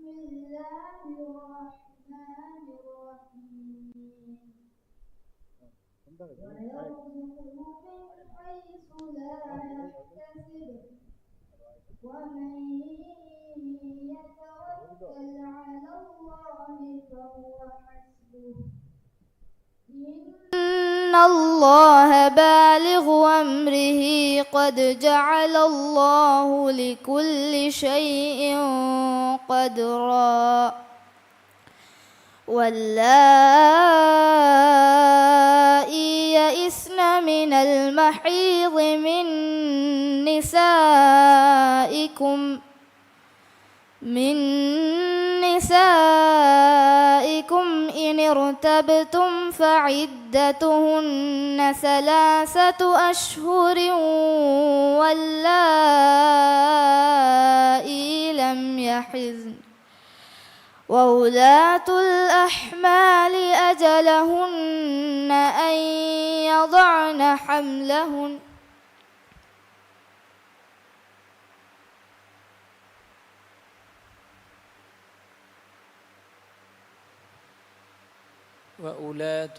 الله الرحمن الرحيم ويرزقه من حيث لا يحتسب ومن يتوكل على الله فهو حسبه إن الله بالغ أمره قد جعل الله لكل شيء قدرا واللائي يئسن من المحيض من نسائكم إن ارتبتم فعدتهن 3 أشهر واللائي لم يحضن وأولاة الأحمال أجلهن أن يضعن حملهن وأولاة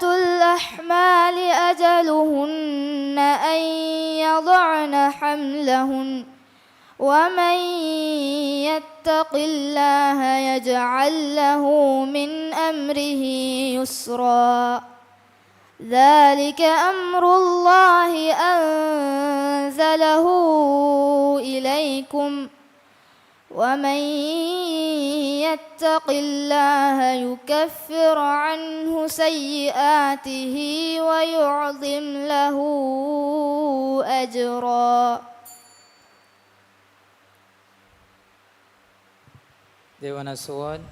الأحمال أجلهن أن يضعن حملهن ومن يتق الله يجعل له من أمره يسرا ذلك أمر الله أنزله إليكم ومن يتق الله يكفر عنه سيئاته ويعظم له أجرا. Dewan Aswad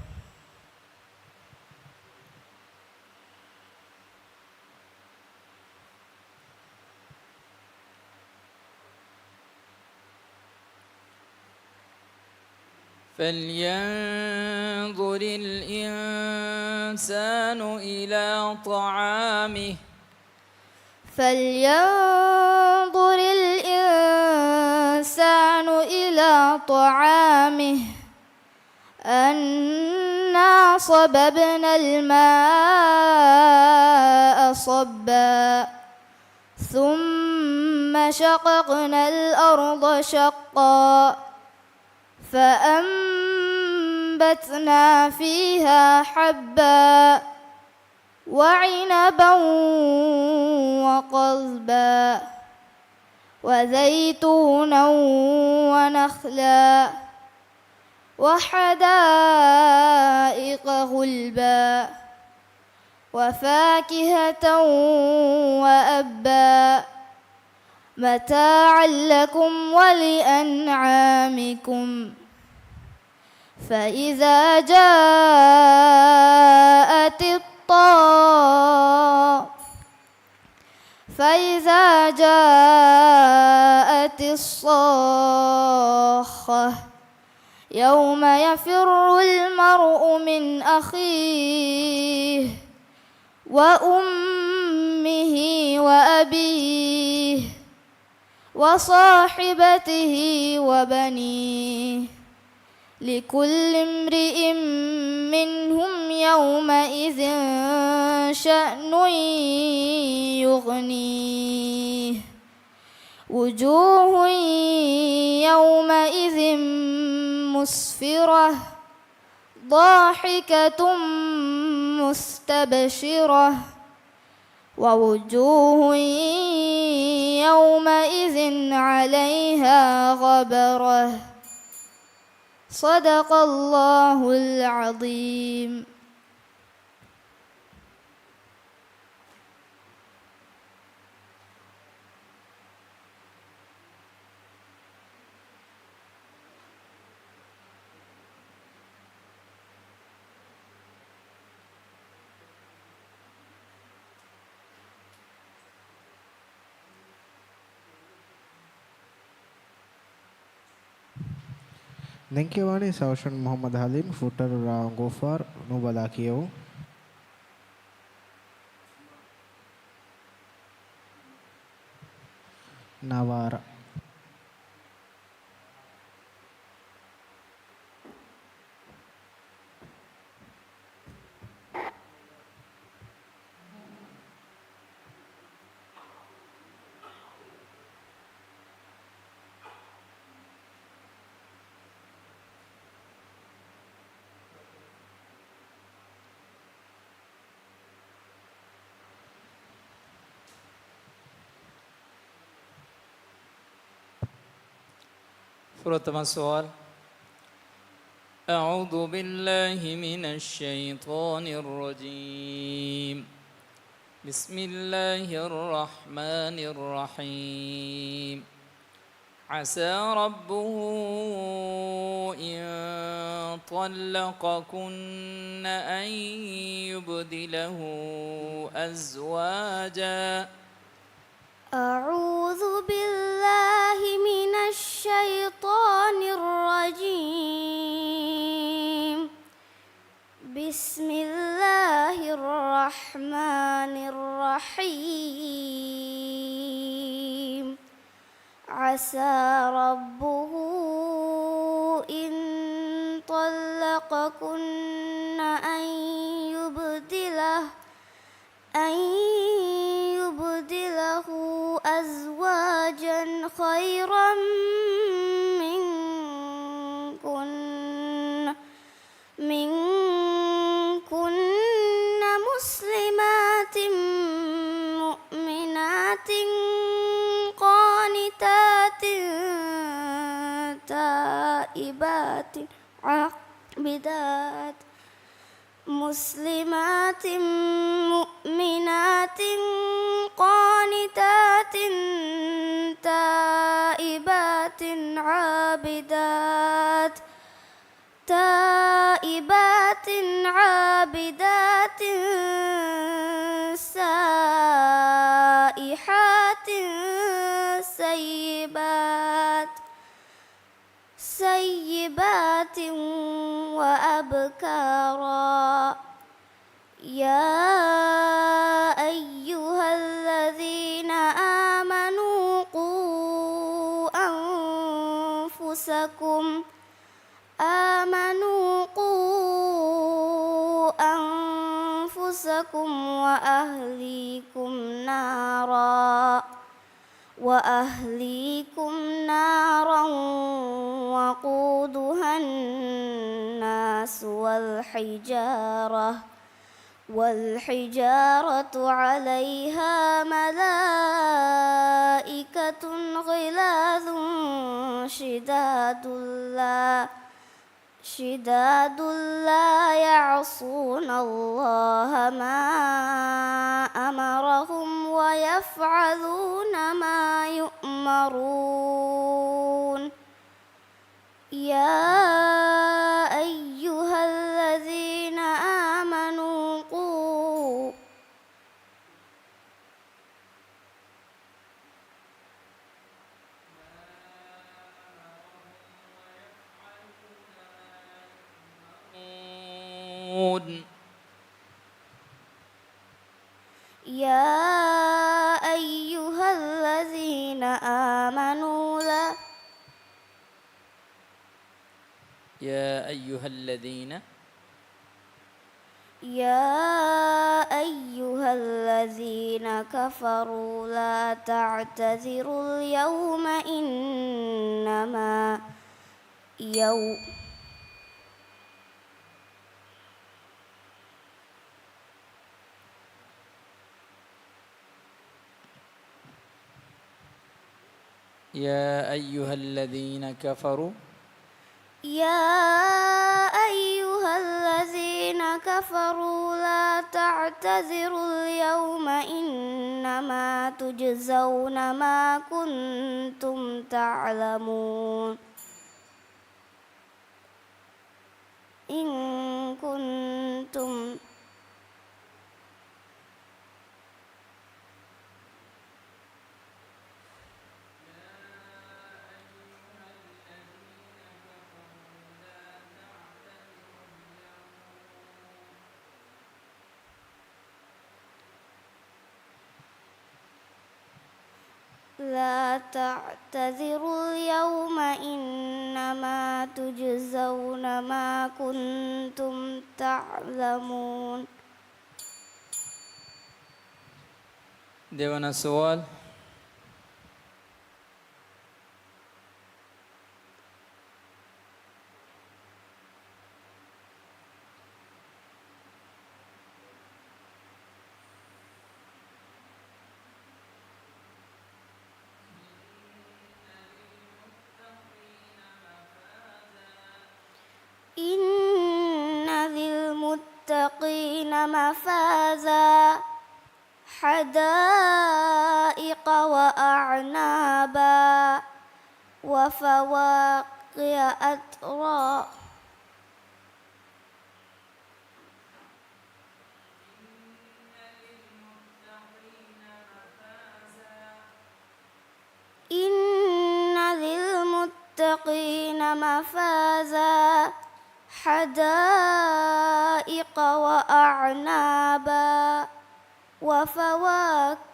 فلينظر الإنسان إلى طعامه أنا صببنا الماء صبا ثم شققنا الأرض شقا فأنبتنا فيها حبا وعنبا وقضبا وزيتونا ونخلا وحدائق غلبا وفاكهة وأبا متاعا لكم ولأنعامكم فإذا جاءت الصاخة يوم يفر المرء من أخيه وأمه وأبيه وصاحبته وبنيه لكل امرئ منهم يومئذ شأن يغنيه وجوه يومئذ مسفرة ضاحكة مستبشرة ووجوه يومئذ عليها غبرة صدق الله العظيم. Nenkewani Saushan Muhammad Halim Futar Gofar Nubalakio Nawara Pertama soal. أعوذ بالله من الشيطان الرجيم بسم الله الرحمن الرحيم عسى ربه إن طلقكن أن يبدله أزواجا أعوذ بالله من الشيطان الرجيم بسم الله الرحمن الرحيم عسى ربه إن طلقكن أن يبدله أزواجا خيرا منكن مسلمات مؤمنات قانتات تائبات عابدات مسلمات مؤمنات قانتات تائبات عابدات سائحات سيبات وأبكارا يا أيها الذين آمنوا قوا أنفسكم وأهليكم نارا وقودها الناس والحجارة عليها ملائكة غلاظ شداد لا يعصون الله ما أمرهم ويفعلون ما يؤمرون يا أيها الذين آمنوا قوا يا أيها الذين كفروا لا تعتذروا اليوم إنما يا أيها الذين كفروا لا تعتذروا اليوم إنما تجزون ما كنتم تعملون إن كنتم لا تعتذروا اليوم إنما تجزون ما كنتم تعملون. Dewan soal. مفازا حدائق وأعنابا وفواكه أترا إن للمتقين مفازا حدائق وأعنابا وفواكه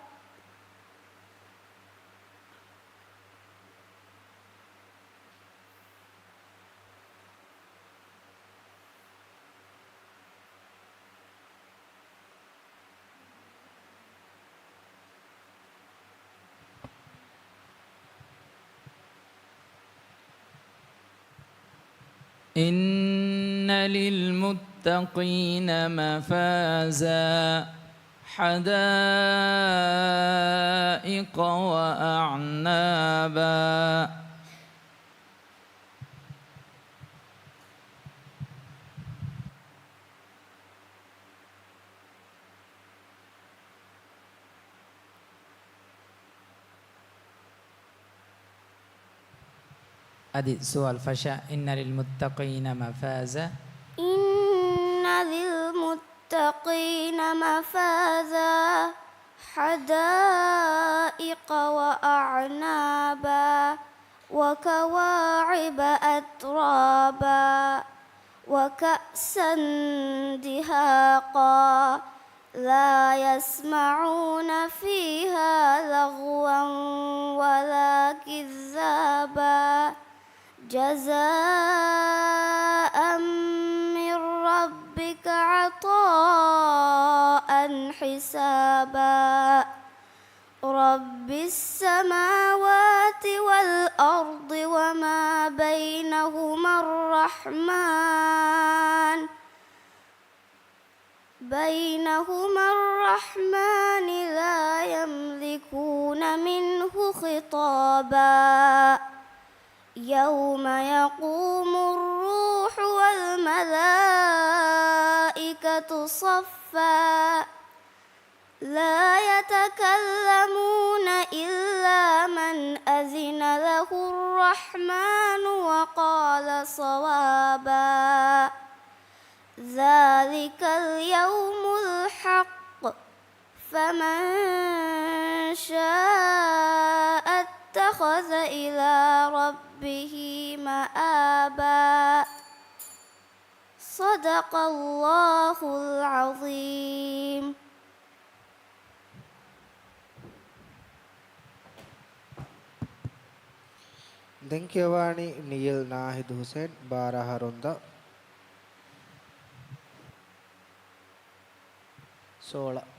إن للمتقين مفازا حدائق وأعنابا Adik soal Fasya, inna lil muttaqina mafaza. Inna lil muttaqina mafaza hadaiqa wa a'naba wa kawa'iba atraba wa ka'san dihaqa la yasma'una fiha lagwan wala kizzaba jazaan min rabbika ata'an hisaba rabbis samawati wal ardi wa ma bainahuma ar-rahman la yamlikuna minhu khitaba Yawma yaqumur ruhu wal malaikatu saffa La yatakallamuna illa man azina lahu ar-rahmanu wa qala sawaba Zalikal yawmul haqq faman syaa'a ittakhadha ila rabbihi ma'aba Sadaqallahul azim Denkewani Niyal Nahid Hussain Baraharunda 16 Alhamdulillah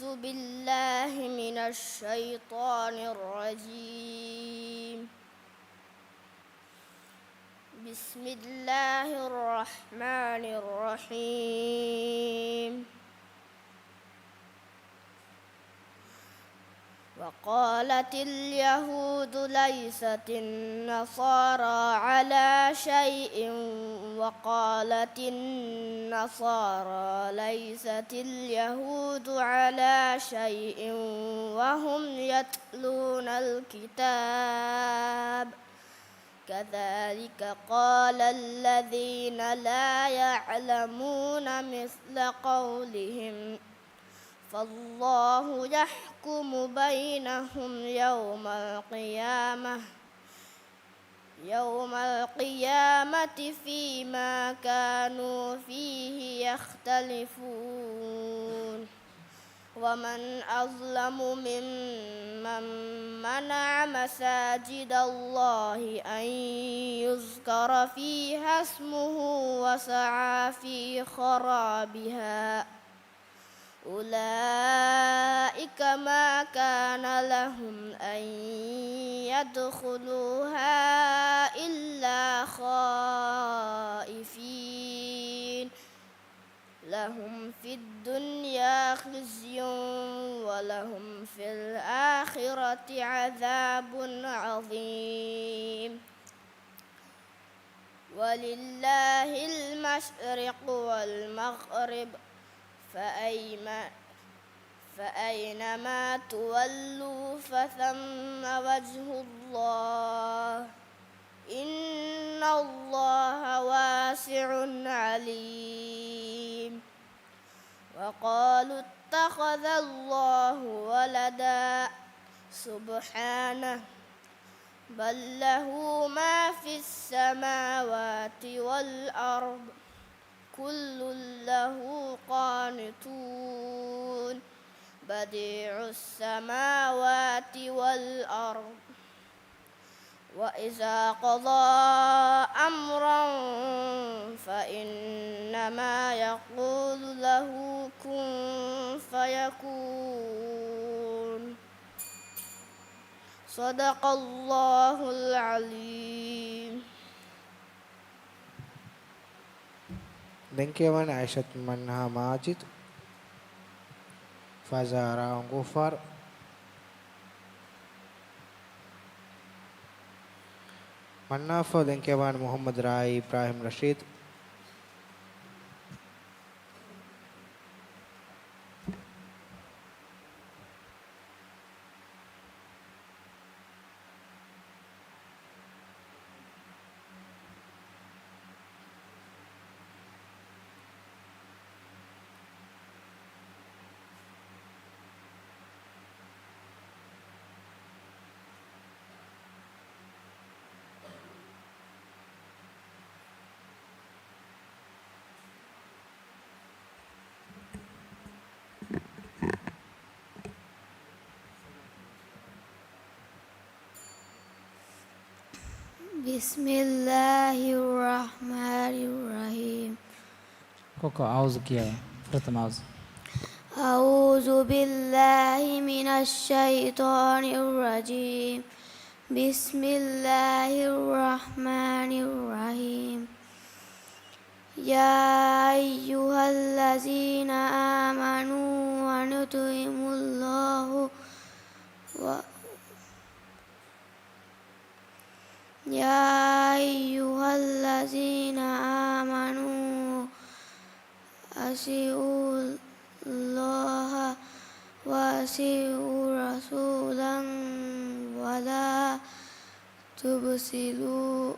أعوذ بالله من الشيطان الرجيم. بسم الله الرحمن الرحيم. وقالت اليهود ليست النصارى على شيء وقالت النصارى ليست اليهود على شيء وهم يتلون الكتاب كذلك قال الذين لا يعلمون مثل قولهم فالله يحكم بينهم يوم القيامة فيما كانوا فيه يختلفون ومن أظلم ممن منع مساجد الله أن يذكر فيها اسمه وسعى في خرابها أولئك ما كان لهم أن يدخلوها إلا خائفين لهم في الدنيا خزي ولهم في الآخرة عذاب عظيم ولله المشرق والمغرب فأينما تولوا فثم وجه الله إن الله واسع عليم وقالوا اتخذ الله ولدا سبحانه بل له ما في السماوات والأرض كل له قانتون بديع السماوات والأرض وإذا قضى أمرا فإنما يقول له كن فيكون صدق الله العليم. Dengkewan Aisyah Manha Majid Fazara Gofar Mannafa Dengkewan Muhammad Rai Ibrahim Rashid Bismillahirrahmanirrahim. Koko auzu kiya pratham auzu. A'udzu billahi minasy syaithanir rajim. Bismillahirrahmanirrahim. Ya ayyuhallazina amanu wa nuti'imullahu wa Ya ayyuhallazina amanu asi'ullaha wa asi'ur rasulan wa la tubsilu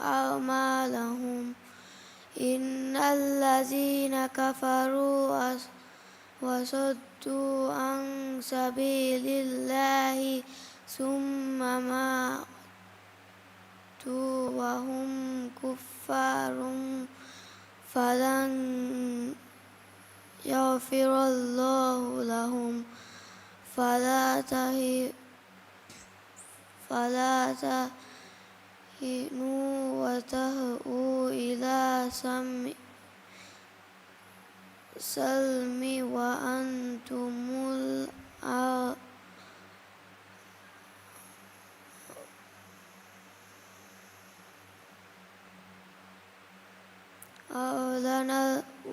a'malahum innallazina kafaru wa saddu an sabilillahi summa matu wa hum kuffarun falan yaghfirallahu lahum fala tahinu wa tahu ila السلم وأنتم الأعلى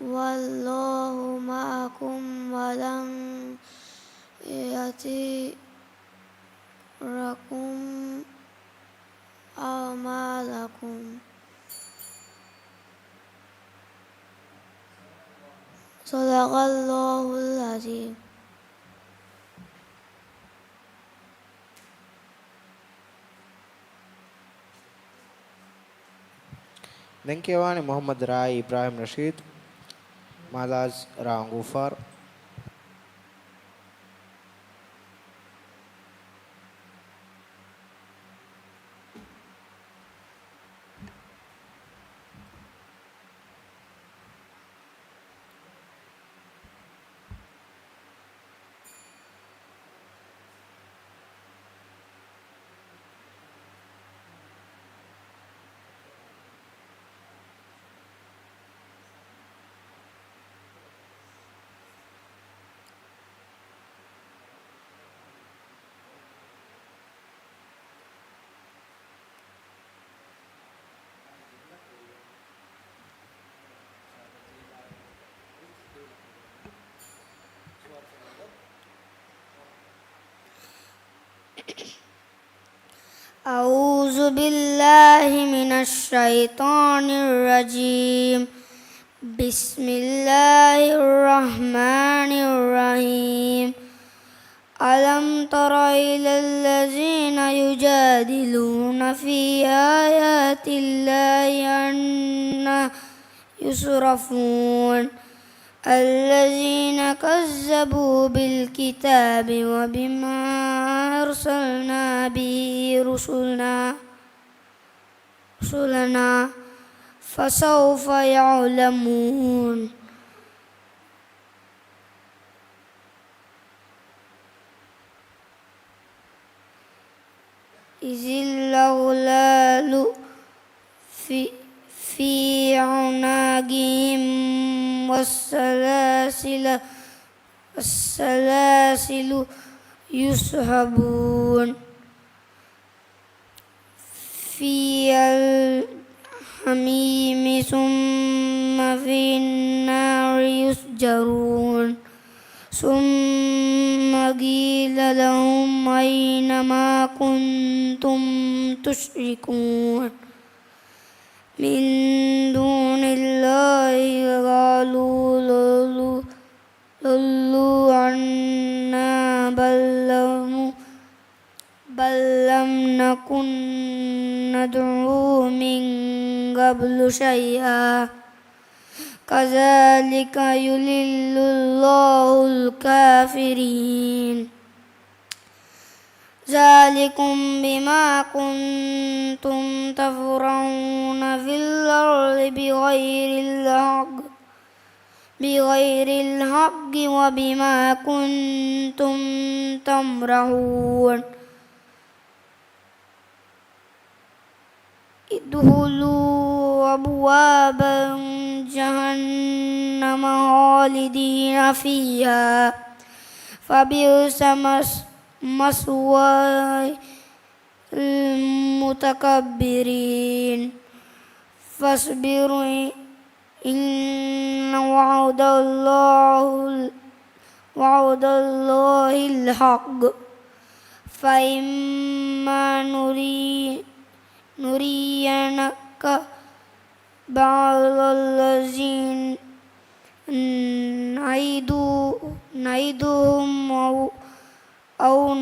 والله معكم ولن يتركم أعمالكم. صدق الله العظيم. Denkiawani Muhammad Rai Ibrahim Rashid, Malaz Ram Gufar. أعوذ بالله من الشيطان الرجيم. بسم الله الرحمن الرحيم. ألم تر إلى الذين يجادلون في آيات الله أنى يصرفون الذين كذبوا بالكتاب وبما أرسلنا به رسلنا فسوف يعلمون. إذ الأغلال في أعناقهم والسلاسل يسحبون في الحميم ثم في النار يسجرون ثم قيل لهم أين ما كنتم تشركون من دون الله قالوا ضلوا عنا بل لم نكن ندعو من قبل شيئا كذلك يضل الله الكافرين. ذلكم بما كنتم تفرحون في الأرض بغير الحق وبما كنتم تمرحون. ادخلوا أبواب جهنم خالدين فيها فبئس مثوى المتكبرين. فاصبر إن وعد الله الحق فإما نرينك بعض الذين نعدهم أو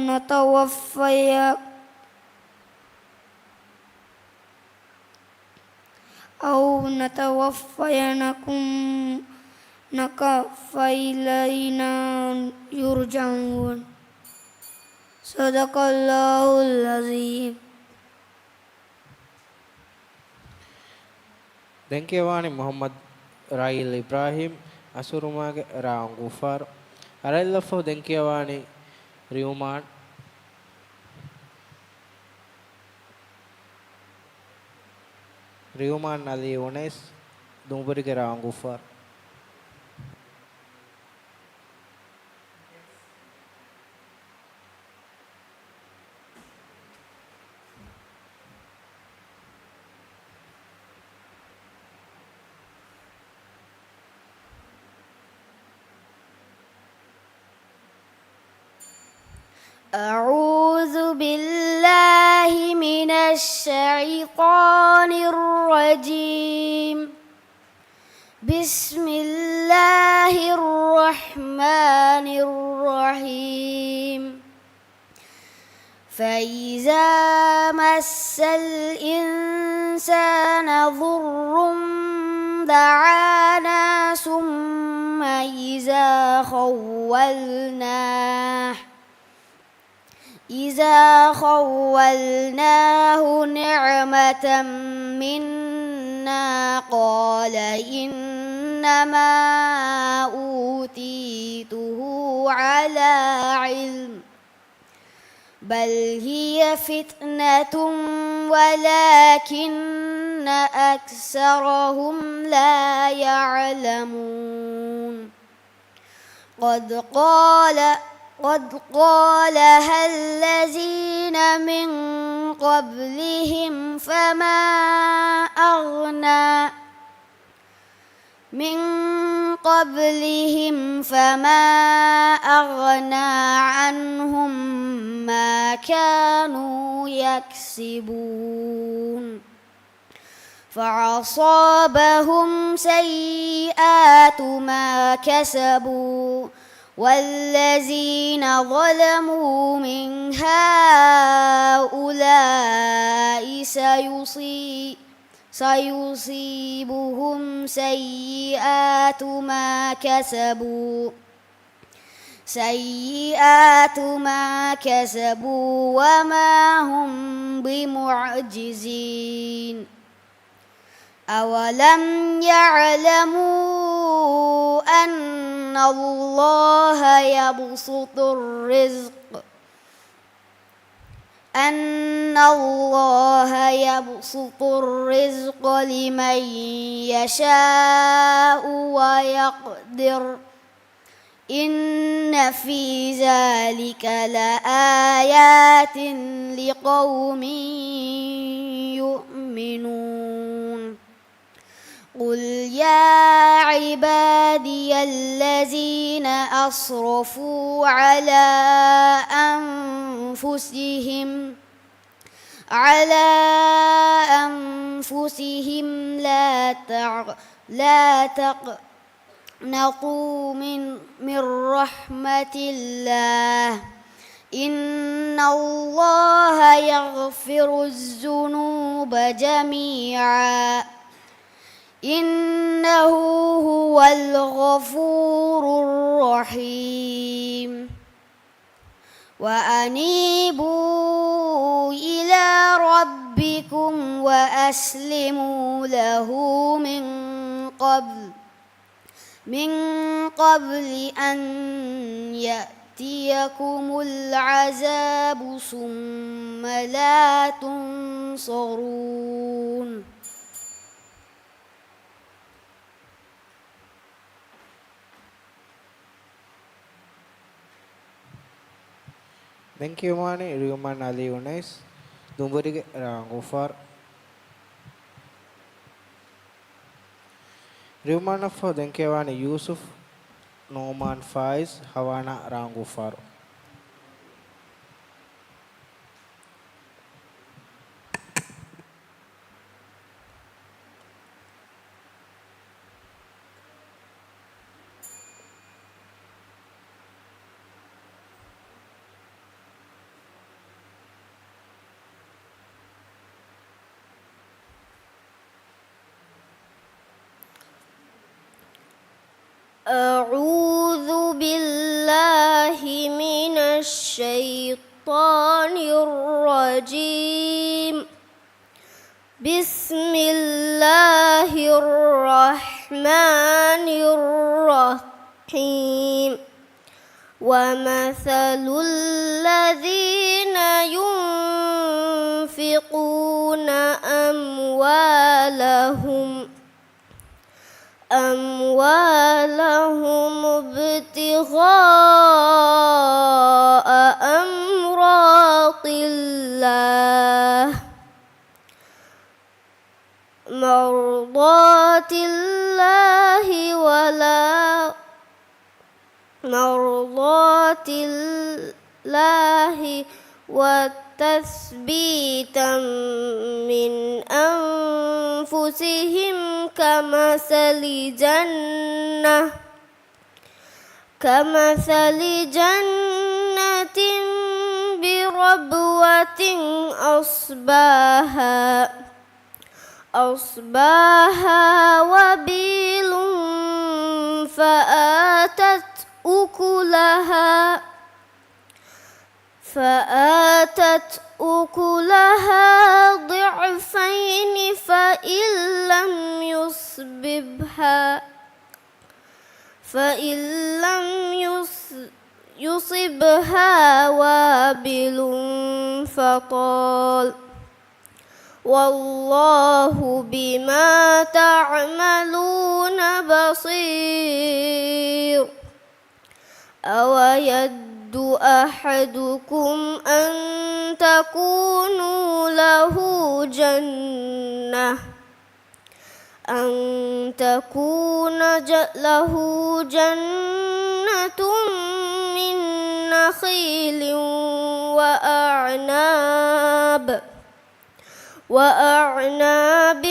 نتوفينكم فإلينا يرجعون. صدق الله العظيم. Denkiawani Muhammad Rail Ibrahim Asurumage Ram Gufar. Arellafo Denkiawani Riuman. Riuman Ali Unes Dumburige Ram Gufar. أعوذ بالله من الشيطان الرجيم. بسم الله الرحمن الرحيم. فإذا مس الإنسان ضر دعانا ثم إذا خولناه نعمة منا قال إنما أوتيته على علم بل هي فتنة ولكن أكثرهم لا يعلمون. قد قالها الذين من قبلهم فما أغنى عنهم ما كانوا يكسبون. فأصابهم سيئات ما كسبوا والذين ظلموا من هؤلاء سيصيبهم سيئات ما كسبوا وما هم بمعجزين. أولم يعلموا أن الله يبسط الرزق لمن يشاء ويقدر إن في ذلك لآيات لقوم يؤمنون. قل يا عبادي الذين أسرفوا على أنفسهم لا تقنطوا من رحمة الله إن الله يغفر الذنوب جميعا إنه هو الغفور الرحيم. وأنيبوا إلى ربكم وأسلموا له من قبل أن يأتيكم العذاب ثم لا تنصرون. Thank you Mani, Ruman Ali Unais, Dumburi Gofar. Ruman of Denkewani Yusuf, Noman Faiz, Havana Rangufar. أعوذ بالله من الشيطان الرجيم. بسم الله الرحمن الرحيم. ومثل الذين ينفقون أموالهم ابتغاء مرضات الله الله وتثبيتا من أنفسهم كمثل جنة بربوة أصباها وبيل فآتت أكلها ضعفين فإن لم يصبها وابل فطال والله بما تعملون بصير أويد أحدكم أن تكون له جنة من نخيل وأعناب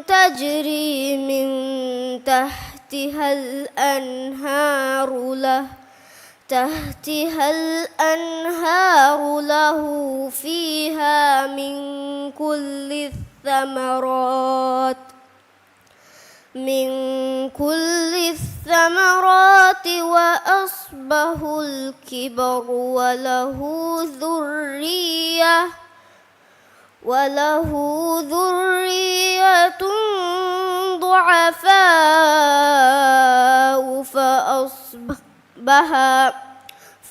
تجري من تحتها الأنهار له فيها من كل الثمرات وأصبه الكبر وله ذرية ضعفاء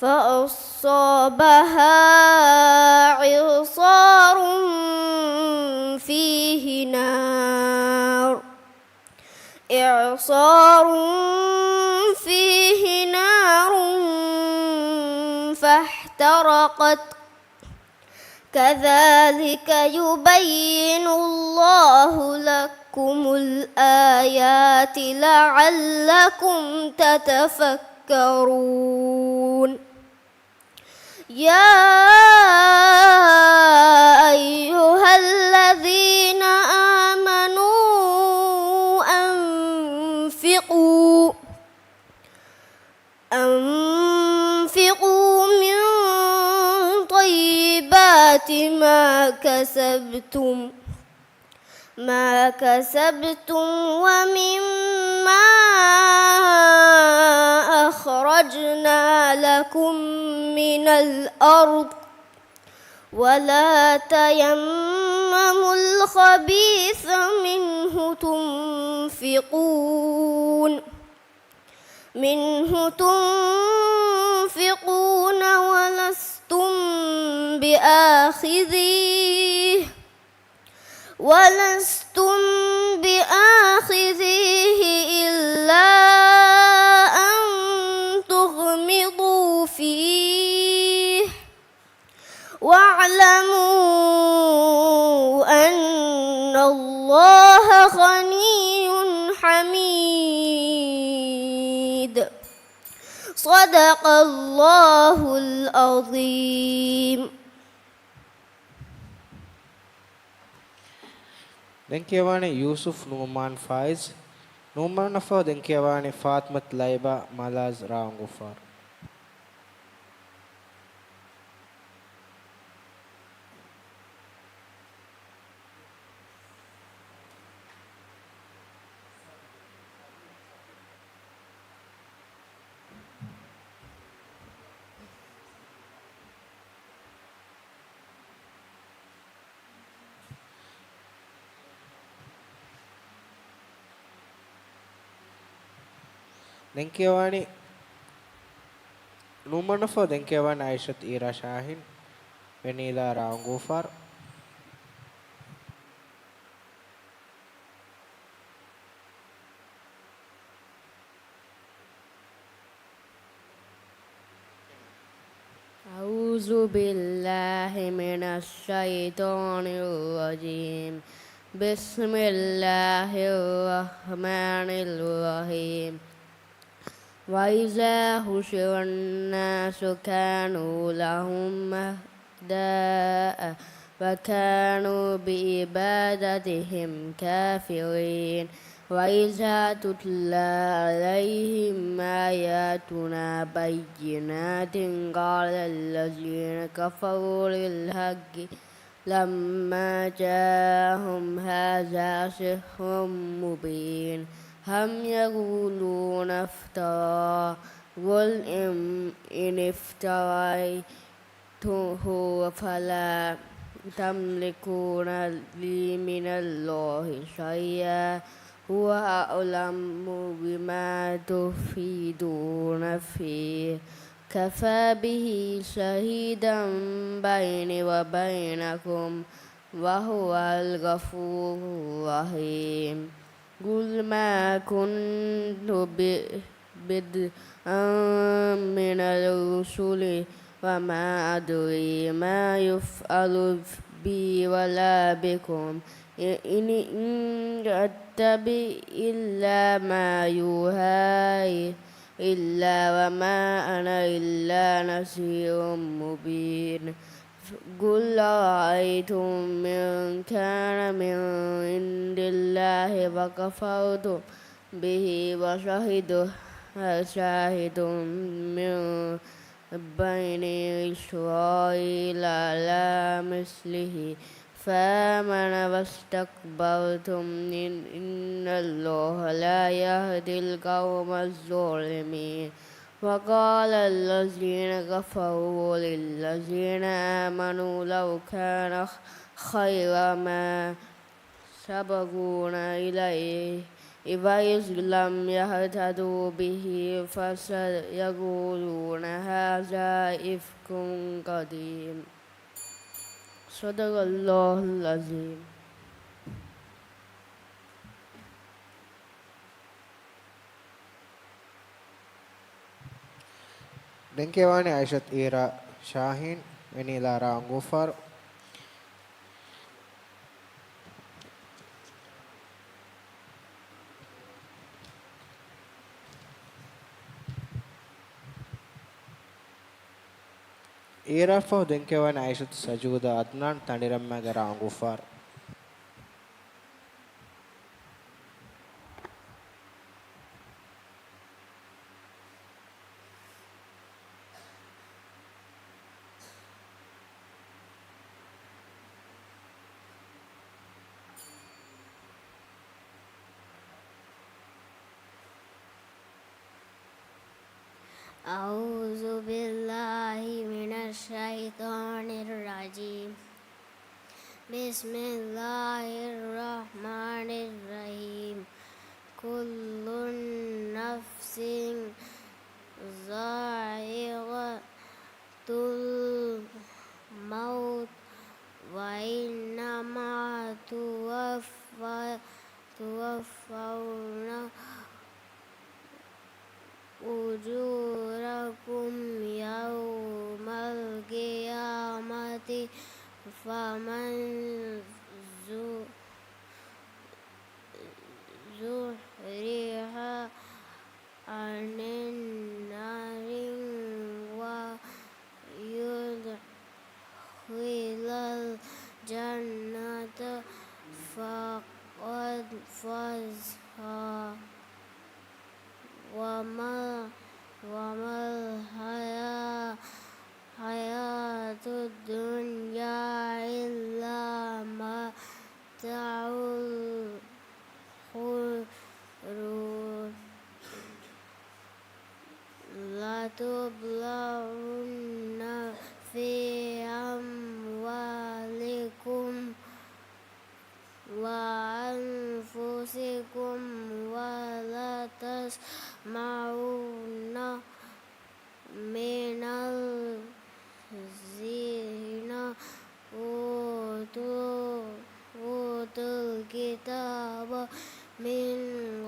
فأصابها إعصار فيه نار فاحترقت كذلك يبين الله لكم الآيات لعلكم تتفكرون يا أيها الذين آمنوا أنفقوا من طيبات ما كسبتم ومما أخرجنا لكم من الأرض ولا تيمموا الخبيث منه تنفقون ولستم بآخذيه إلا أن تغمضوا فيه واعلموا أن الله غني حميد صدق الله العظيم. Denkiawane Yusuf Numan Faiz, Numan Nafa Denkiawane Fatmat Laiba Malaz Raangufar. Denkiawane Numan Nafa Denkiawane Aishat Ira Shahin, Venila Raangufar. أعوذ بالله من الشيطان الرجيم بسم الله الرحمن الرحيم وإذا حشر الناس كانوا لهم أعداء وكانوا بعبادتهم كافرين وإذا تتلى عليهم آياتنا بينات قال الذين كفروا للحق لما جاءهم هذا سحر مبين هم يقولون افترى قل إن افتريته فلا تملكون لي من الله شيئا هو أعلم بما تفيدون فيه كفى به شهيدا بيني وبينكم وهو الغفور الرحيم قل ما كنت بدءا من الرسل وما أدري ما يفعل بي ولا بكم إن أتبع إلا ما يوحى إلا وما أنا إلا نذير مبين قل رأيتم من كان من عند الله وكفرتم به وشهد شاهد من بني إسرائيل على مثله فآمن واستكبرتم إن الله لا يهدي القوم الظالمين وقال الذين كفروا للذين آمنوا لو كان خيرا ما سبقونا إليه إذ لم يهتدوا به فسيقولون هذا إفك قديم صدق الله العظيم. Dengkewani Aisyat Ira Shahin ini Lara Anggufar. Ira fo dengkewani Aisyat Sajuda Adnan Tandiramma Gara Anggufar. أعوذ بالله من الشيطان الرجيم بسم الله الرحمن الرحيم كل نفس ذائقة الموت وإنما توفون أجوركم يوم القيامة فمن زحزح عن النار ويدخل الجنة فقد فاز وما الحياة الدنيا إلا متاع الغرور لتبلغن في أموالكم وأنفسكم ولا تسمعون من الذين أوتوا الكتاب من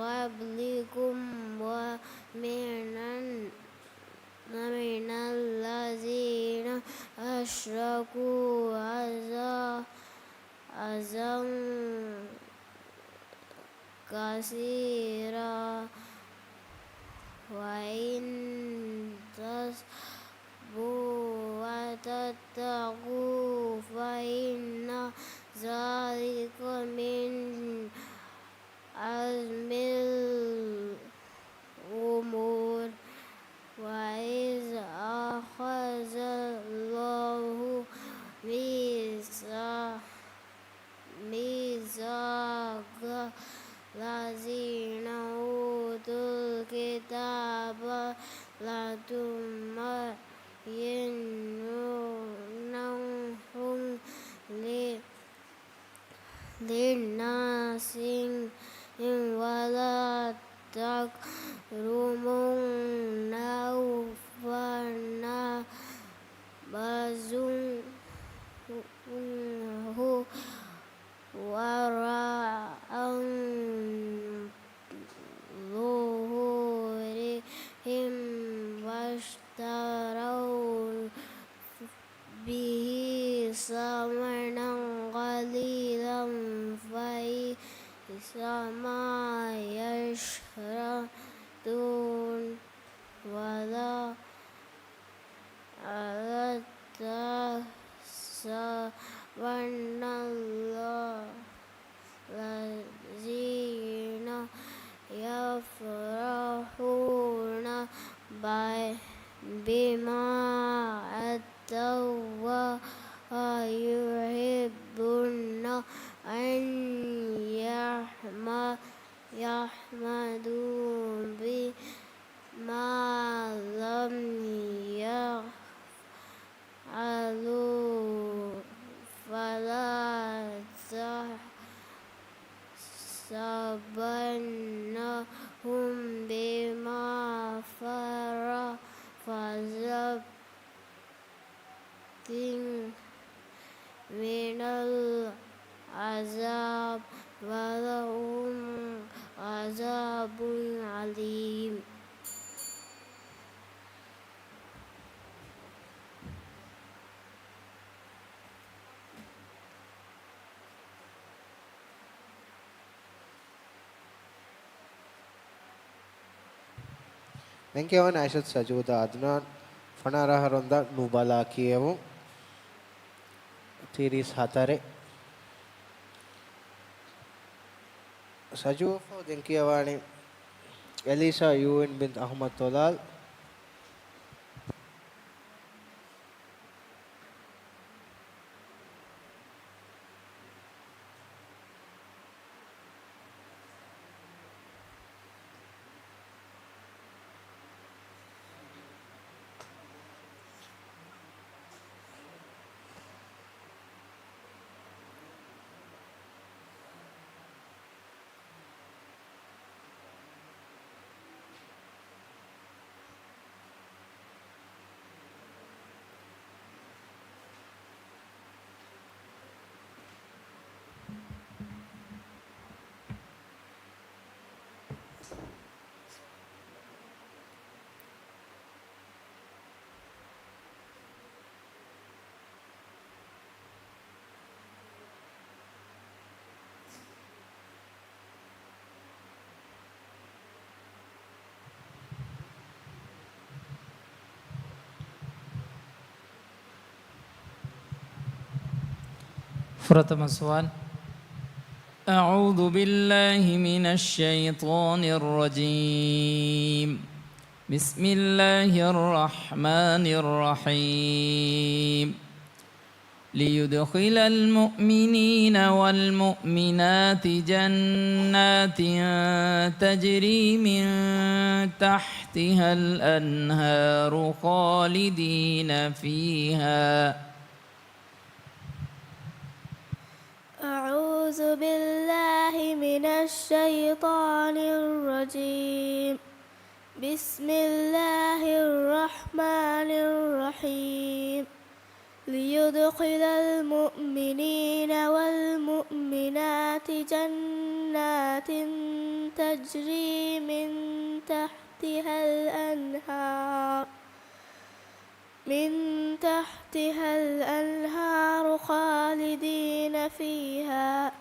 قبلكم ومن الذين أشركوا أذى كثيرا وإن واتقوا فإن ذلك من عزم الأمور وإذ أخذ الله ميثاق الذين أوتوا الكتاب لتبيننه للناس ولا تكتمونه فنبذوه وراء ظهورهم واشتروا به ثمنا قليلا فبئس ما يشترون ولا تحسبن الله الذين يفرحون بما أتوا ويحبون أن يحمدوا بما لم يفعلوا فلا تحسبنهم بما فرزت من العذاب ولهم عذاب عليم. Menkiawan Aishat Sajuda Adnan Fanara Haronda Nubala Kievu Tiris Hatare Saju Denkiawani Elisa Yuin bint Ahmad Tolal പ്രഥമ സവാൽ أعوذ بالله من الشيطان الرجيم بسم الله الرحمن الرحيم ليدخل المؤمنين والمؤمنات جنات تجري من تحتها الأنهار خالدين فيها. أعوذ بالله من الشيطان الرجيم بسم الله الرحمن الرحيم ليدخل المؤمنين والمؤمنات جنات تجري من تحتها الأنهار خالدين فيها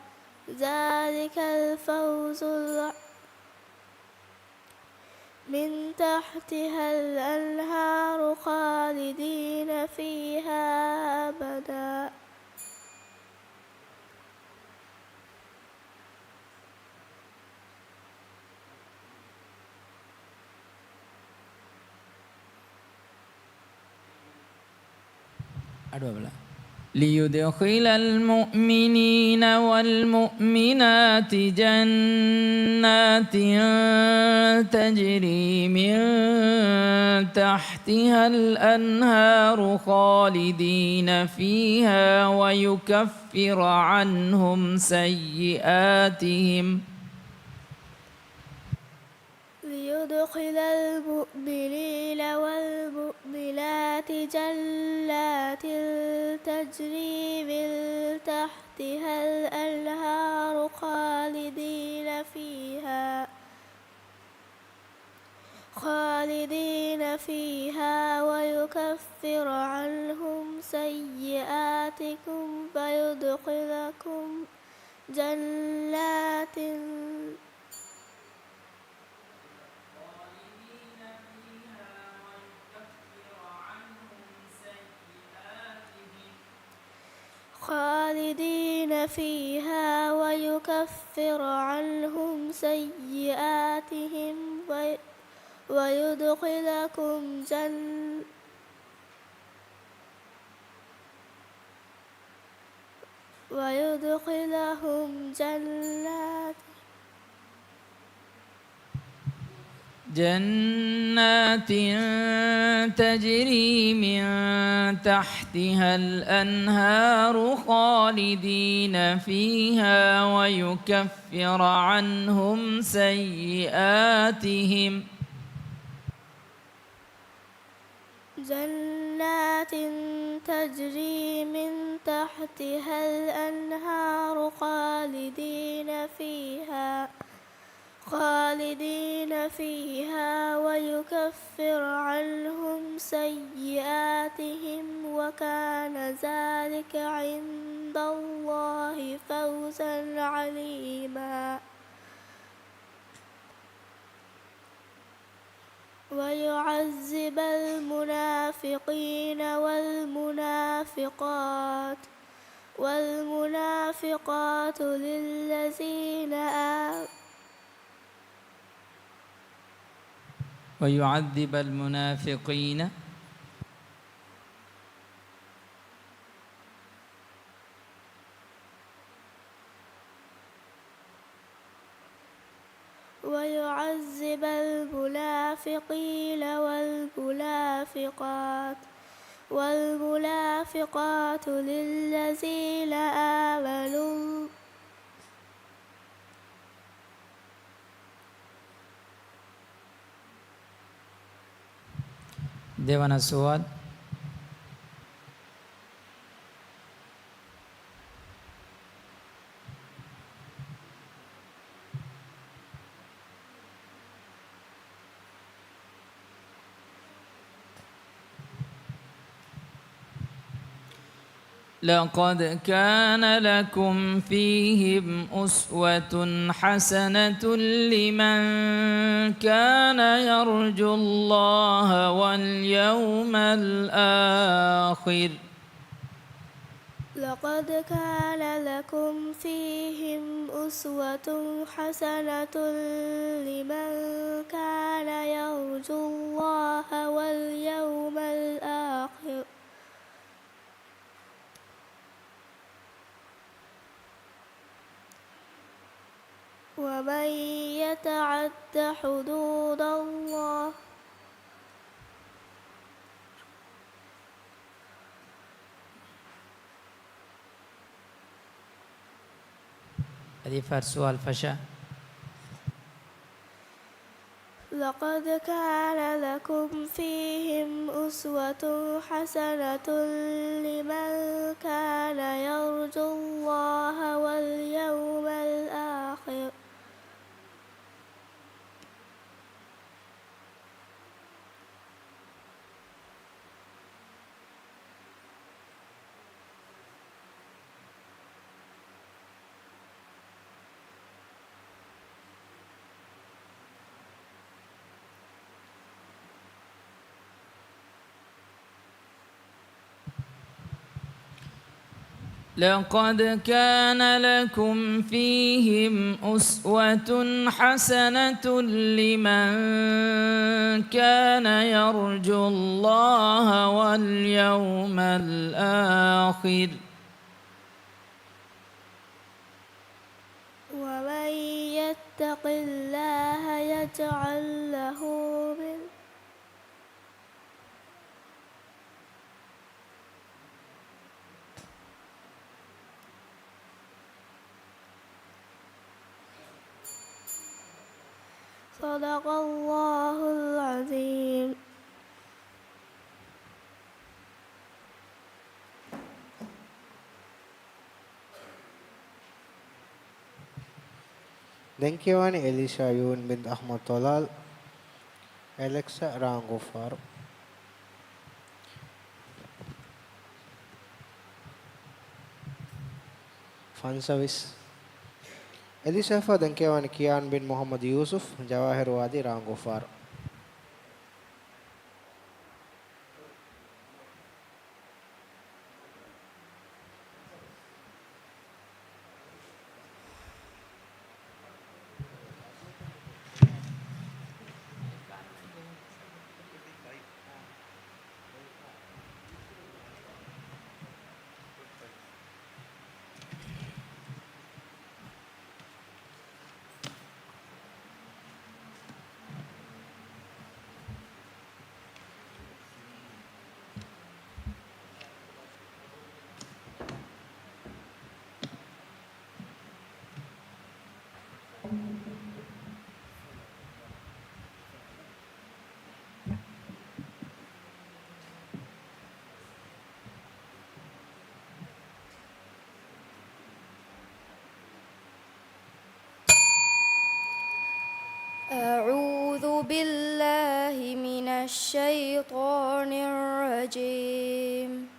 من تحتها الأنهار خالدين فيها أبدا. ليدخل المؤمنين والمؤمنات جنات تجري من تحتها الأنهار خالدين فيها ويكفر عنهم سيئاتهم ليدخل المؤمنين والمؤمنات جنات تجري من تحتها الأنهار خالدين فيها ويكفر عنهم سيئاتكم ويدخلكم جنات خالدين فيها ويكفر عنهم سيئاتهم ويدخلكم جنات تجري من تحتها الأنهار خالدين فيها ويكفر عنهم سيئاتهم جنات تجري من تحتها الأنهار خالدين فيها ويكفر عنهم سيئاتهم وكان ذلك عند الله فوزا عليما. ويعذب المنافقين والمنافقات للذين ويعذب المنافقين والمنافقات للذين آمنوا देवाना सवाल لقد كان لكم فيهم أسوة حسنة لمن كان يرجو الله واليوم الآخر. لقد كان لكم فيهم أسوة حسنة لمن كان يرجو الله واليوم الآخر ومن يتعد حدود الله هذه سؤال فشا. لقد كان لكم فيهم أسوة حسنة لمن كان يرجو الله واليوم الآخر لقد كان لكم فيهم أسوة حسنة لمن كان يرجو الله واليوم الآخر ومن يتق الله يجعل له من صدق الله العظيم. Dengkiwani Elisha Yun bint Ahmad Tolal, Alexa Rangufar. Fun service. Elisha fa dengkiwani Kian bin Muhammad Yusuf, Jawahir Wadi Rangufar. أعوذ بالله من الشيطان الرجيم.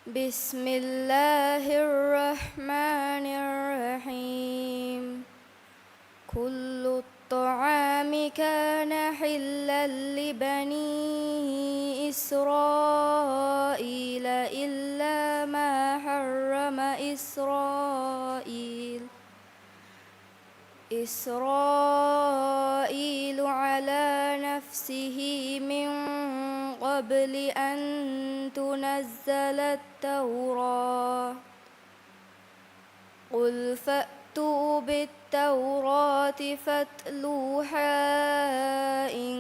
بسم الله الرحمن الرحيم. كل الطعام كان حلا لبني إسرائيل إلا ما حرم إسرائيل على نفسه من قبل أن تنزل التوراة. قل فأتوا بالتوراة فاتلوها إن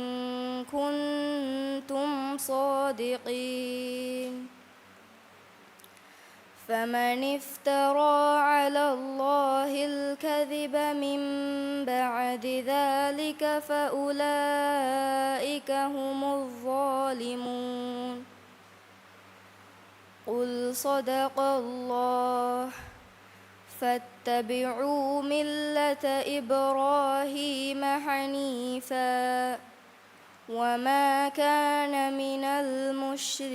كنتم صادقين. فمن افترى على الله الكذب من بعد ذلك فأولئك هم الظالمون. قل صدق الله. فاتبعوا ملة إبراهيم حنيفا وما كان من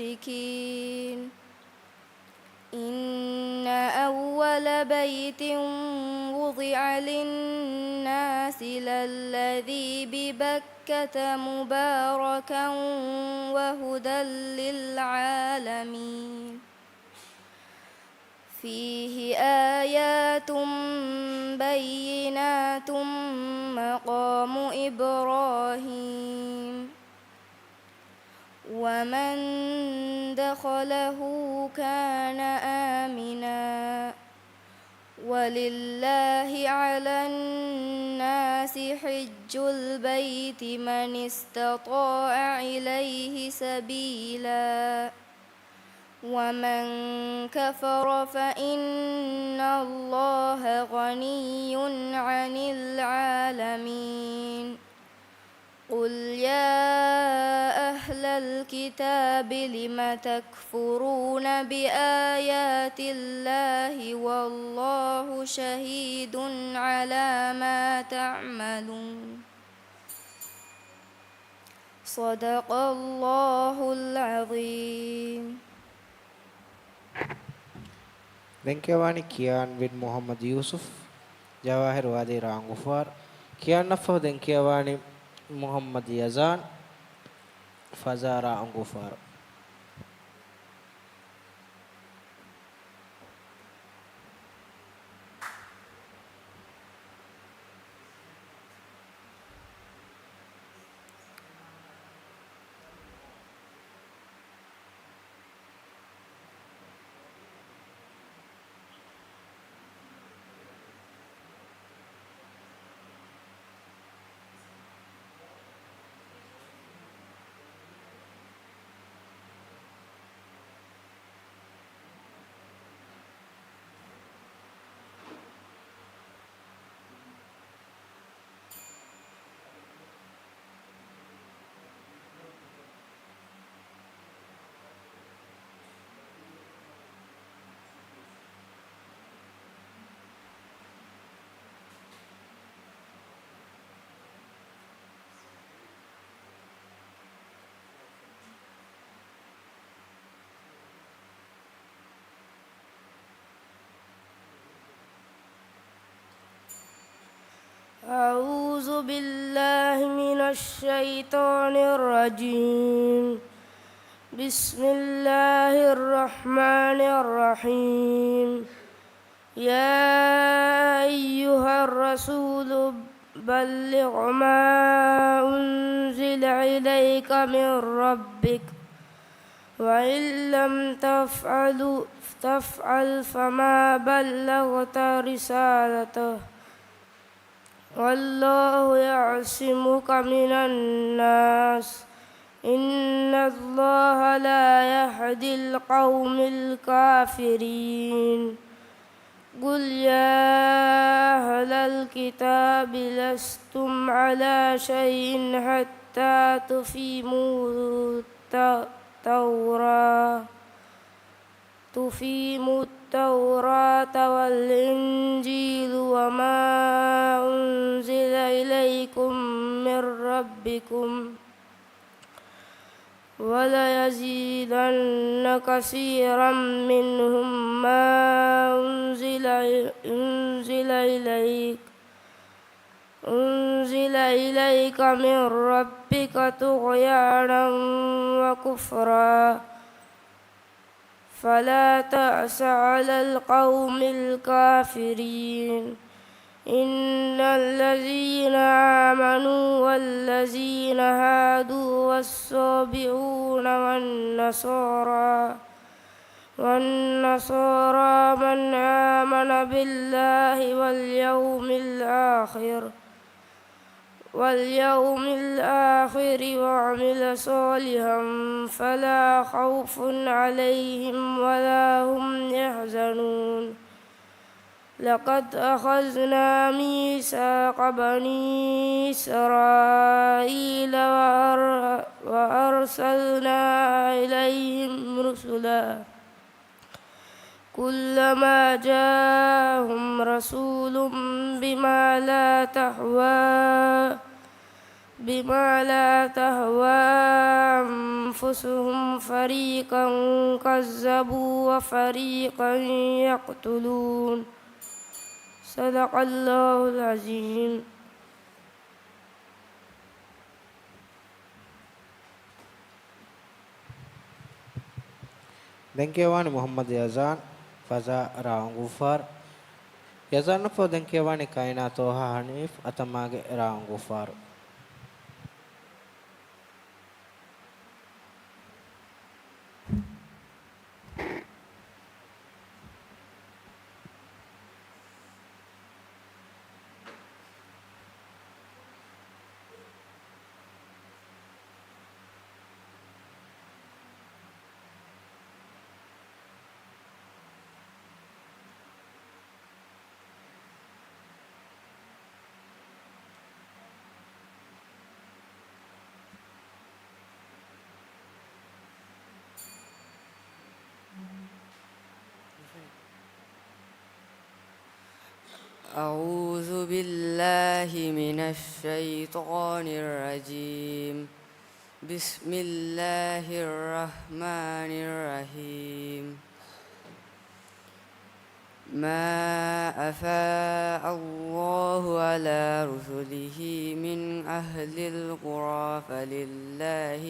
المشركين. إن أول بيت وضع للناس للذي ببكة مباركا وهدى للعالمين. فيه آيات بينات مقام إبراهيم ومن دخله كان آمنا. ولله على الناس حج البيت من استطاع إليه سبيلا ومن كفر فإن الله غني عن العالمين. قل يا أهل الكتاب لم تكفرون بآيات الله والله شهيد على ما تعملون. صدق الله العظيم. Dengkiwani Kian bin Muhammad Yusuf, Jawahir Wadi Rangufar. Kian nafa dengkiwani Muhammad Yazan, Fazara Angufar. أعوذ بالله من الشيطان الرجيم. بسم الله الرحمن الرحيم. يا أيها الرسول بلغ ما أنزل إليك من ربك وإن لم تفعل فما بلغت رسالته والله يعصمك من الناس إن الله لا يهدي القوم الكافرين. قل يا أهل الكتاب لستم على شيء حتى تفيموا التوراة والإنجيل وما أنزل إليكم من ربكم وليزيدن كثيرا منهم ما أنزل إليك من ربك طغيانا وكفرا فلا تأس على القوم الكافرين. إن الذين آمنوا والذين هادوا والصابئون والنصارى من آمن بالله واليوم الآخر وعمل صالحا فلا خوف عليهم ولا هم يحزنون. لقد أخذنا ميثاق بني إسرائيل وأرسلنا إليهم رسلا كلما جاءهم رسول بما لا تهوى أنفسهم فريقا كذبوا وفريقا يقتلون. صدق الله العظيم. Dengkewani Muhammad Yazan Faza Raangufar Yazan po dengkewani Kaina Toha Hanif Atamage Raangufar. أعوذ بالله من الشيطان الرجيم. بسم الله الرحمن الرحيم. ما أفاء الله على رسله من أهل القرى فلله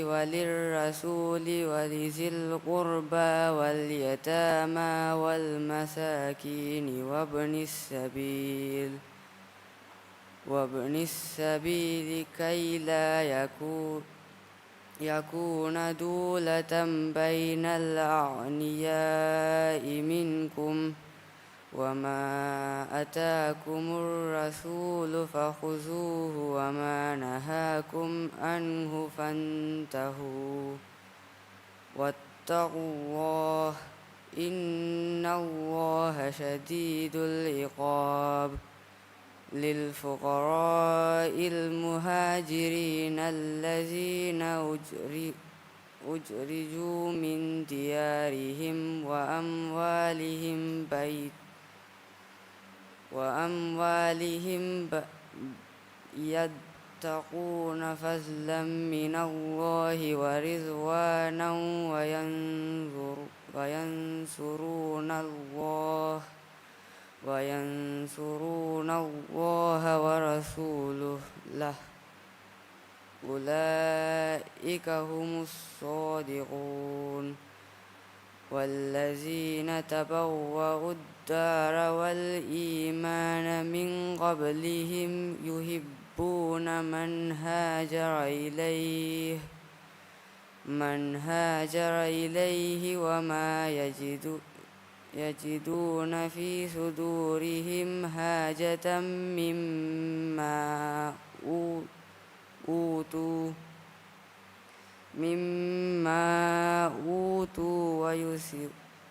وللرسول ولذي القربى واليتامى والمساكين وابن السبيل كي لا يكون دولة بين الأغنياء منكم وما أتاكم الرسول فخذوه وما نهاكم عنه فانتهوا واتقوا الله إن الله شديد العقاب. للفقراء المهاجرين الذين أخرجوا من ديارهم وأموالهم يبتغون فضلا من الله ورضوانا وينصرون الله ورسوله أولئك هم الصادقون والذين تبوأوا الدار والإيمان من قبلهم يحبون من هاجر إليه وما يجدون في صدورهم حاجة مما أوتوا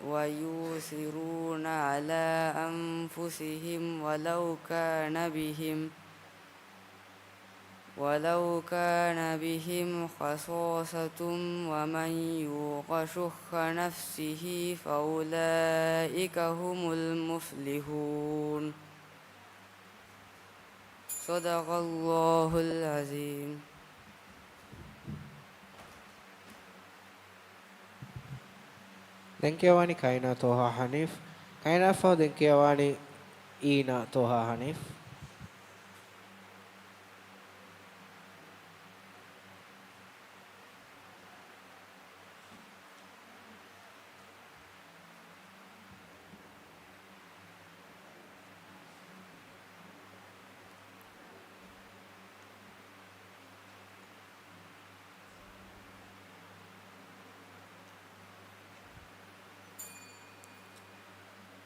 ويؤثرون على أنفسهم ولو كان بهم خصاصة ومن يوق شح نفسه فأولئك هم المفلحون صدق الله العظيم. දැන් කියවani කයිනා තෝහා හනීෆ් කයිනා ෆෝ දැන් කියවani ඊනා තෝහා හනීෆ්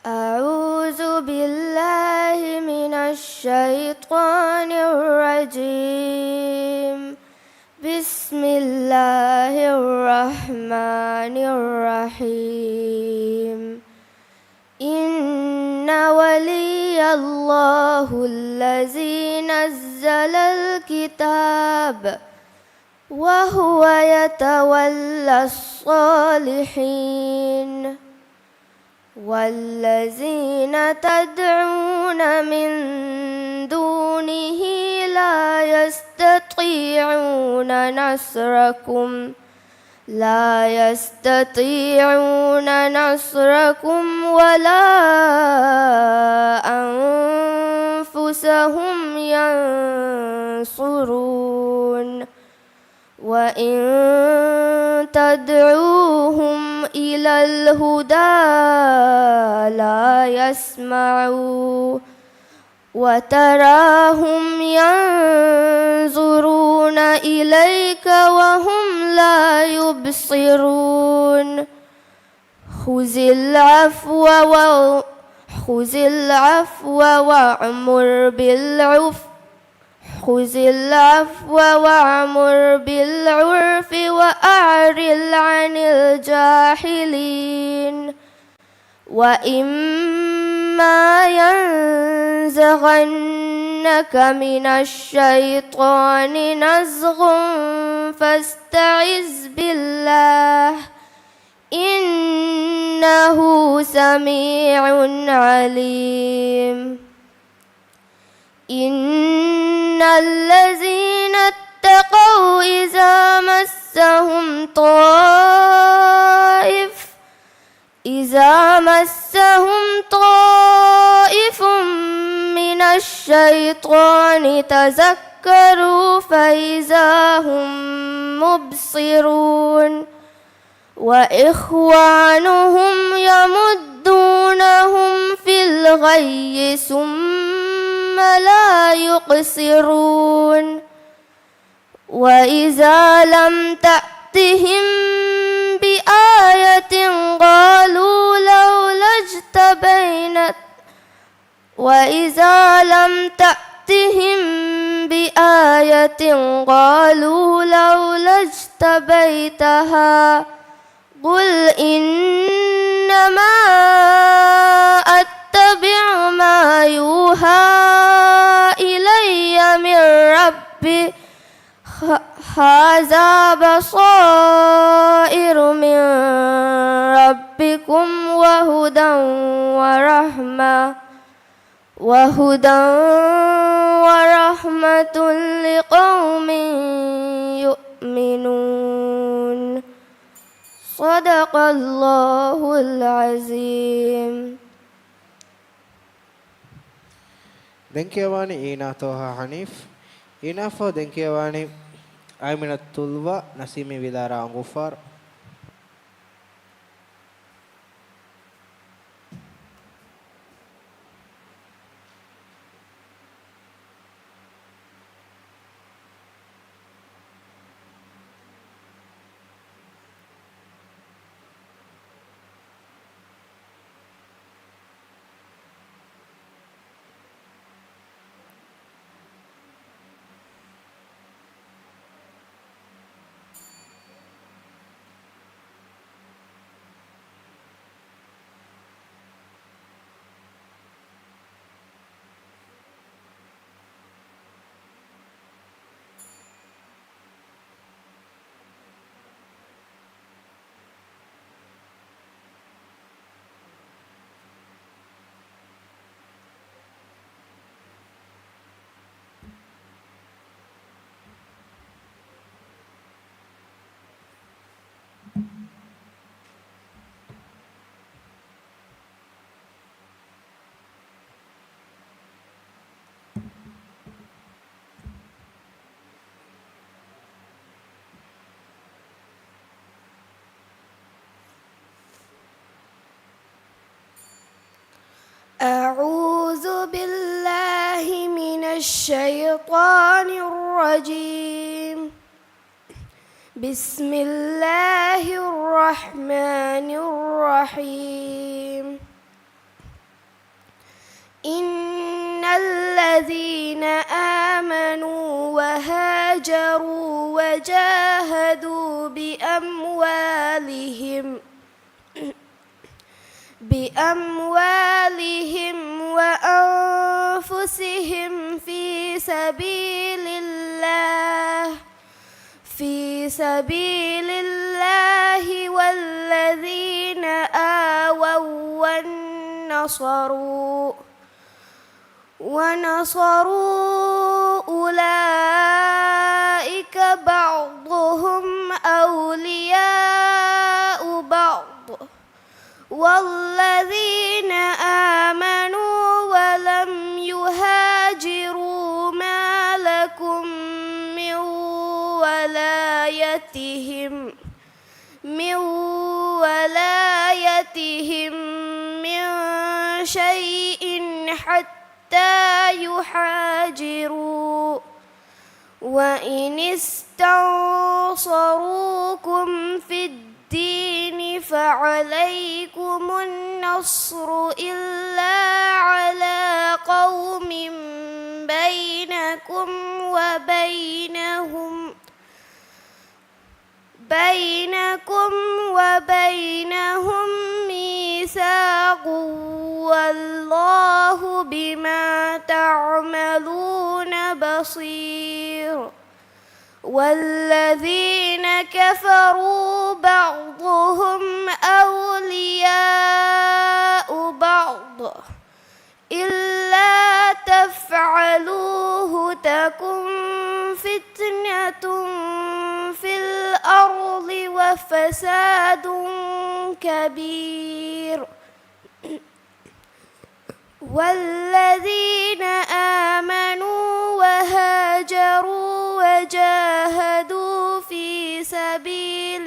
أعوذ بالله من الشيطان الرجيم. بسم الله الرحمن الرحيم. إن ولي الله الذي نزل الكتاب وهو يتولى الصالحين والذين تدعون من دونه لا يستطيعون نصركم ولا أنفسهم ينصرون. وإن تدعوهم إلى الهدى لا يسمعوا وتراهم ينظرون إليك وهم لا يبصرون. خذ العفو وأمر بالعرف وأعرض عن الجاهلين. وإما ينزغنك من الشيطان نزغ فاستعذ بالله إنه سميع عليم. إن الذين اتقوا إذا مسهم طائف من الشيطان تذكروا فإذا هم مبصرون. وإخوانهم يمدونهم في الغي ثم لا يقصرون. وإذا لم تأتهم بآية قالوا لولا اجتبيتها قل إنما أتبع ما يوحى إلي من ربي هذا بصائر من ربكم وهدى ورحمة لقوم يؤمنون. صدق الله العظيم. දෙන්කියවානි ඊනා තෝහා හනීෆ් ඊනාෆෝ දෙන්කියවානි ආමිනත් තුල්වා නසීමි විදාරා ගුෆාර් أعوذ بالله من الشيطان الرجيم. بسم الله الرحمن الرحيم. إن الذين آمنوا وهاجروا وجاهدوا بأموالهم وأنفسهم في سبيل الله والذين آووا ونصروا أولئك بعضهم أولياء بعض والذين آمنوا ولم يهاجروا ما لكم من ولايتهم من شيء حتى يهاجروا وإن استنصروكم في الدين فعليكم النصر إلا على قوم بينكم وبينهم ميثاق والله بما تعملون بصير. والذين كفروا بعضهم أولياء بعض إلا تفعلوه تكن فتنة في الأرض وفساد كبير. والذين آمنوا وهاجروا وجاهدوا في سبيل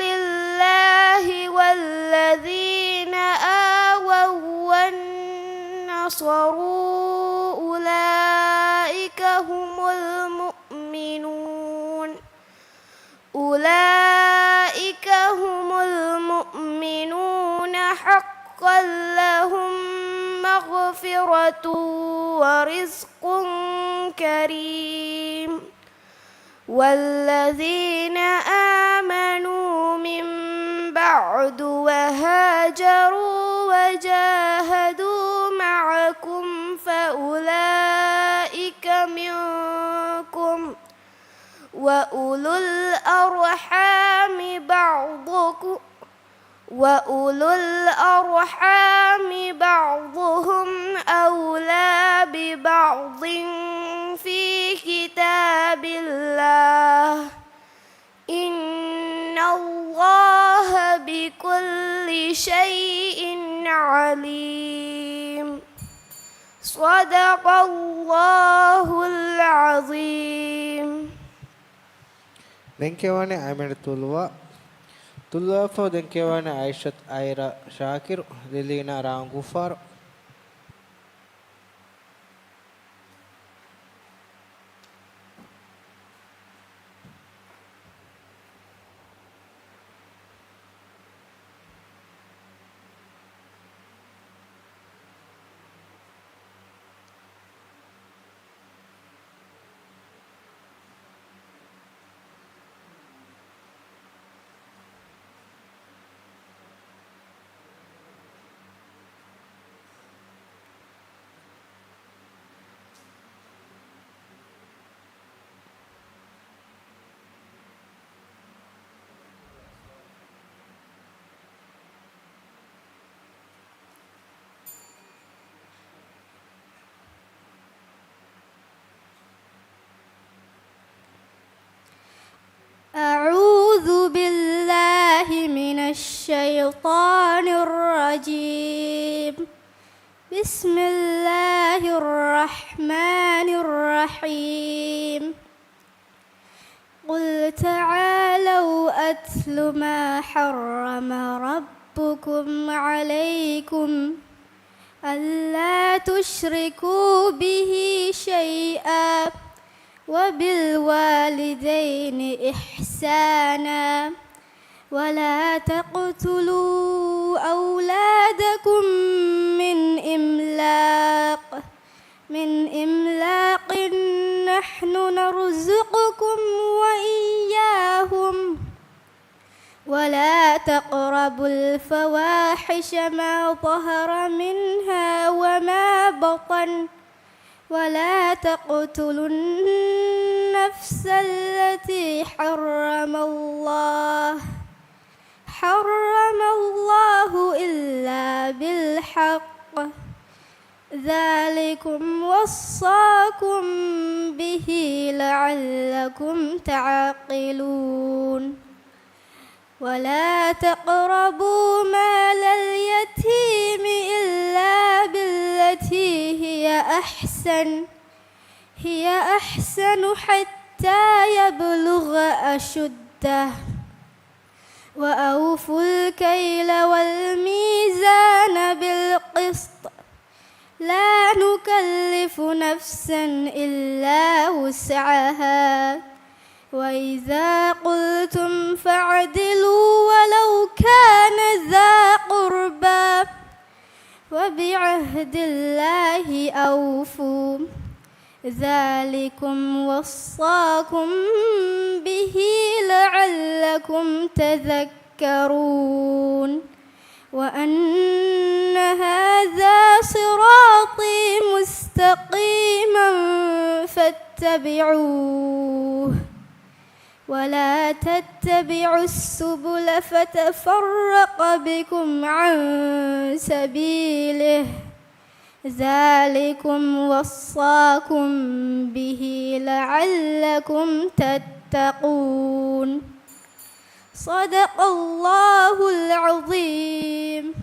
الله والذين آووا ونصروا أولئك هم المؤمنون حقا لهم مغفرة ورزق كريم. والذين آمنوا من بعد وهاجروا وجاهدوا معكم فأولئك منكم وأولو الأرحام بعضهم أولى ببعض في كتاب الله إن الله بكل شيء عليم صدق الله العظيم. Denkewane Amir Tulwa for Denkewane Aishat Aira Shakir Lilina Rangufar. أعوذ بالله من الشيطان الرجيم. بسم الله الرحمن الرحيم. قل تعالوا أتل ما حرم ربكم عليكم ألا تشركوا به شيئا وبالوالدين إحسانا ولا تقتلوا أولادكم من إملاق نحن نرزقكم وإياهم ولا تقربوا الفواحش ما ظهر منها وما بطن ولا تقتلوا النفس التي حرم الله إلا بالحق ذلكم وصاكم به لعلكم تعقلون. ولا تقربوا مال اليتيم إلا بالتي هي أحسن حتى يبلغ أشده وأوفوا الكيل والميزان بالقسط لا نكلف نفسا إلا وسعها وإذا قلتم فاعدلوا ولو كان ذا قربى وبعهد الله أوفوا ذلكم وصاكم به لعلكم تذكرون. وأن هذا صراطي مستقيما فاتبعوه ولا تتبعوا السبل فتفرق بكم عن سبيله ذلكم وصاكم به لعلكم تتقون. صدق الله العظيم.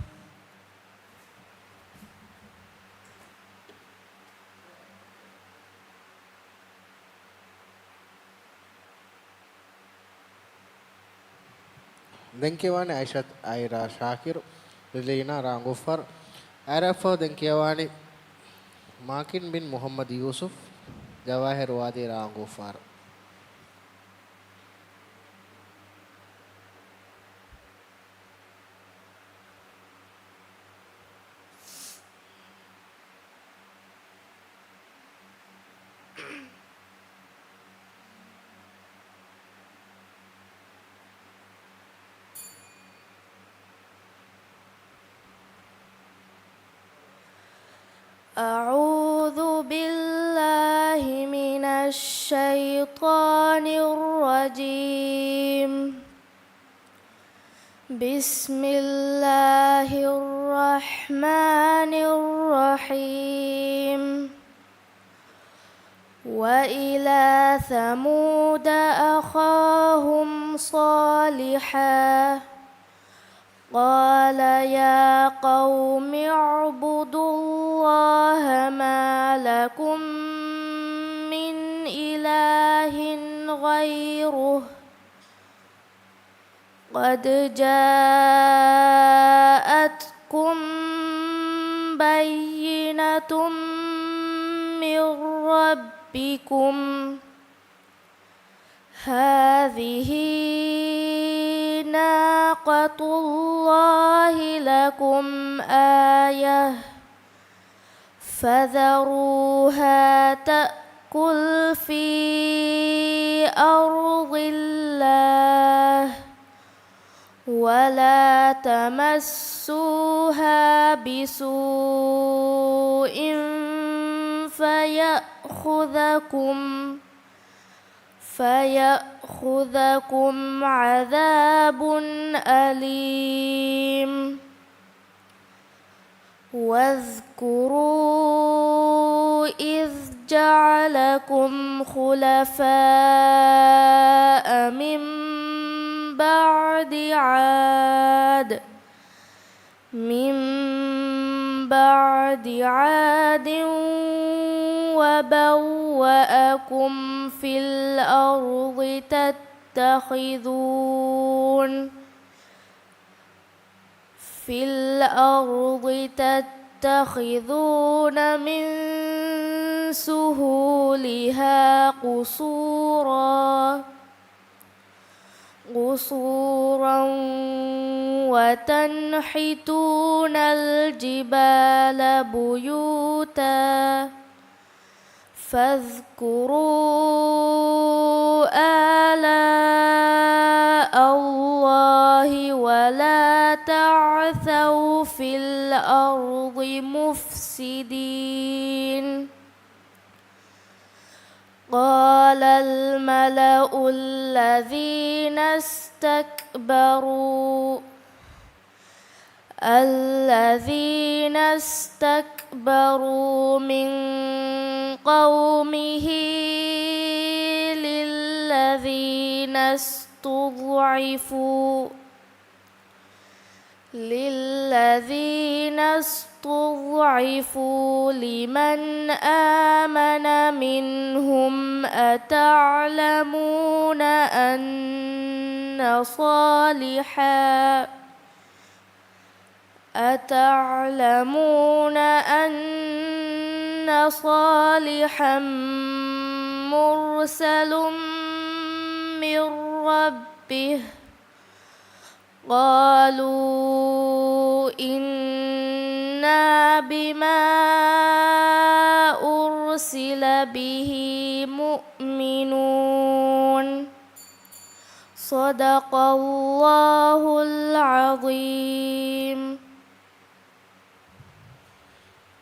Denkewane Aishat Aira Shakir Lilina Rangufar Arafo Denkewane Makin bin Muhammad Yusuf Jawahir Wadi Rangufar. أعوذ بالله من الشيطان الرجيم. بسم الله الرحمن الرحيم. وإلى ثمود أخاهم صالحا قال يا قوم اعبدوا الله ما لكم من إله غيره قد جاءتكم بينة من ربكم هذه ناقة الله لكم آية فذروها تأكل في أرض الله ولا تمسوها بسوء فيأخذكم عذاب أليم واذكروا إذ جعلكم خلفاء من بعد عاد وبوأكم في الأرض تتخذون من سهولها قصورا وتنحتون الجبال بيوتا فاذكروا آلاء الله ولا تعثوا في الأرض مفسدين قال الملأ الذين استكبروا من قومه للذين استضعفوا لمن آمن منهم أتعلمون أن صالحا مرسل من ربه قالوا إنا بما أرسل به مؤمنون صدق الله العظيم.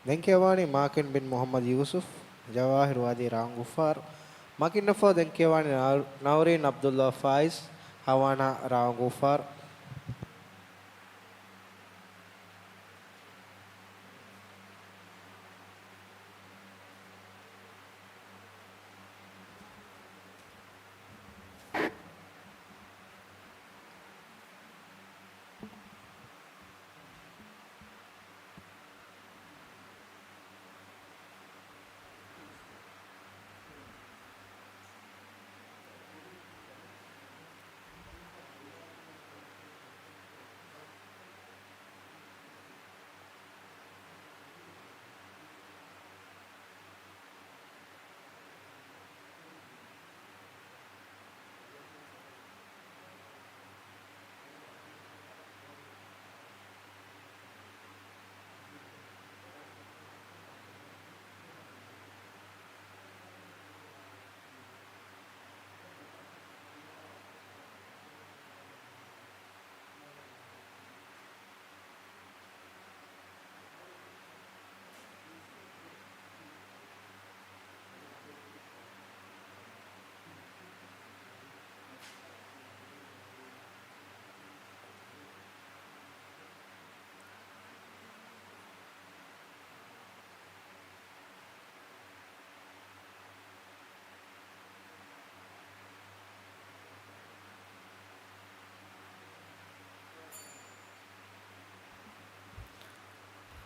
Denkewani Makin bin Muhammad Yusuf, Jawahir Wadi Rangufar, Makin Nafo Denkewani Naurin Abdullah Faiz, Hawana Rangufar.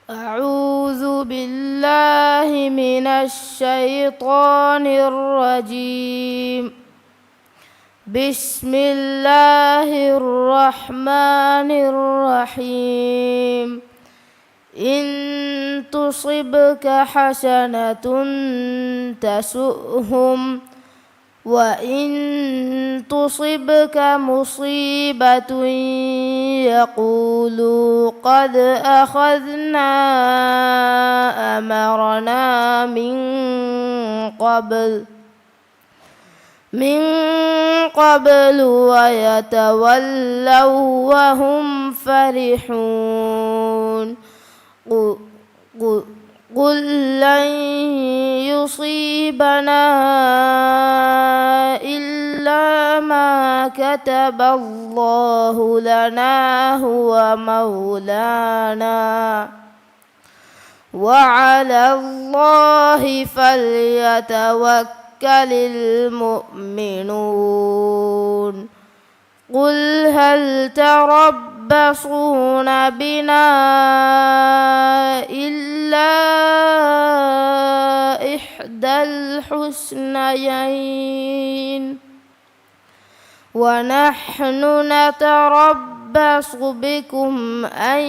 أعوذ بالله من الشيطان الرجيم. بسم الله الرحمن الرحيم. إن تصبك حسنة تسؤهم وإن تصبك مصيبة يقولوا قد أخذنا أمرنا من قبل ويتولوا وهم فرحون. قل لن يصيبنا إلا ما كتب الله لنا هو مولانا وعلى الله فليتوكل المؤمنون. قل هل تربصون بنا إلا إحدى الحسنيين ونحن نتربص بكم أن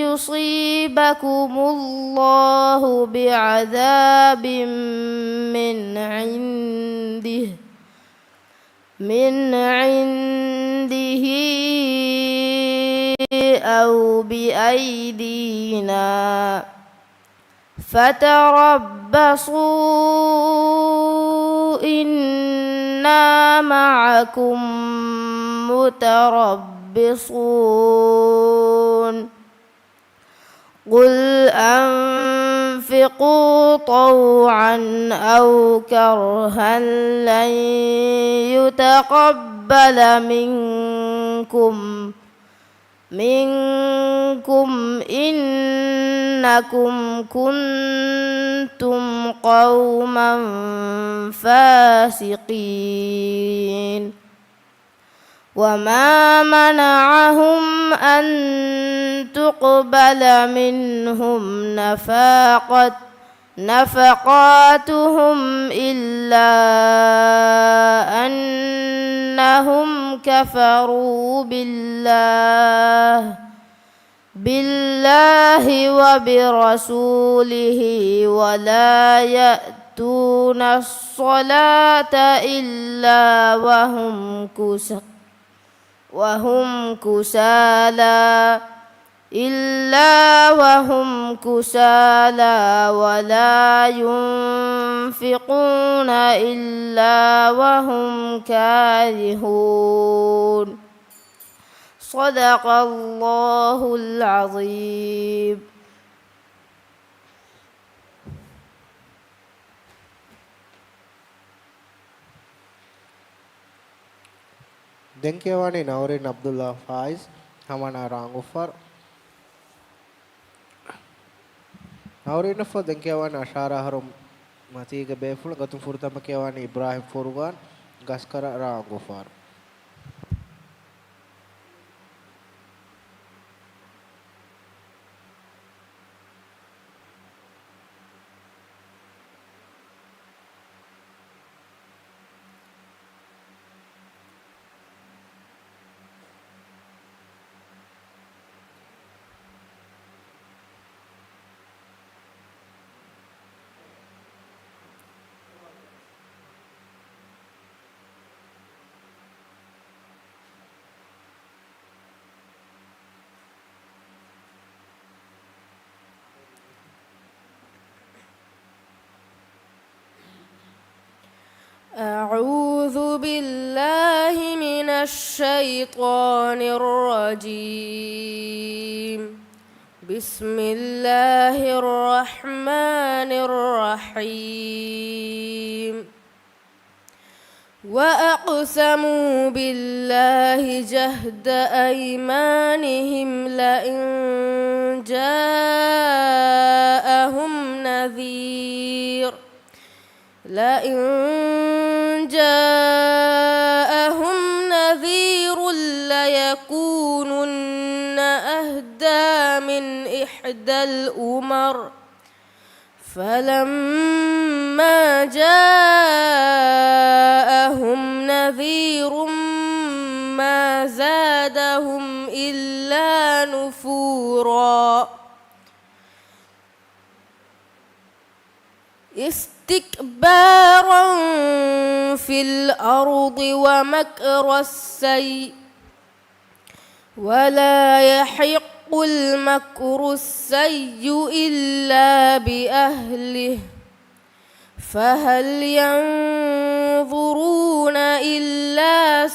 يصيبكم الله بعذاب من عنده أو بأيدينا فتربصوا إنا معكم متربصون. قل أنفقوا طوعا أو كرها لن يتقبل منكم إنكم كنتم قوما فاسقين. وما منعهم أن تقبل منهم نفقاتهم إلا أنهم كفروا بالله وبرسوله ولا يأتون الصلاة إلا وهم كسالى ولا ينفقون إلا وهم كارهون. صدق الله العظيم. Denkiawani Naurin Abdullah Faiz, Hamana Rangufar. Naurin for Denkiawani Ashara Harum Matiga Beful, Gatum Furtamakiawani Ibrahim Furgan, Gaskara Rangufar. أعوذ بالله من الشيطان الرجيم. بسم الله الرحمن الرحيم. وأقسموا بالله جهد أيمانهم لئن جاءهم نذير ليكونن أهدى من إحدى الأمر فلما جاءهم نذير ما زادهم إلا نفورا استكبارا في الأرض ومكر السيء ولا يحق المكر السيء إلا بأهله فهل ينظرون إلا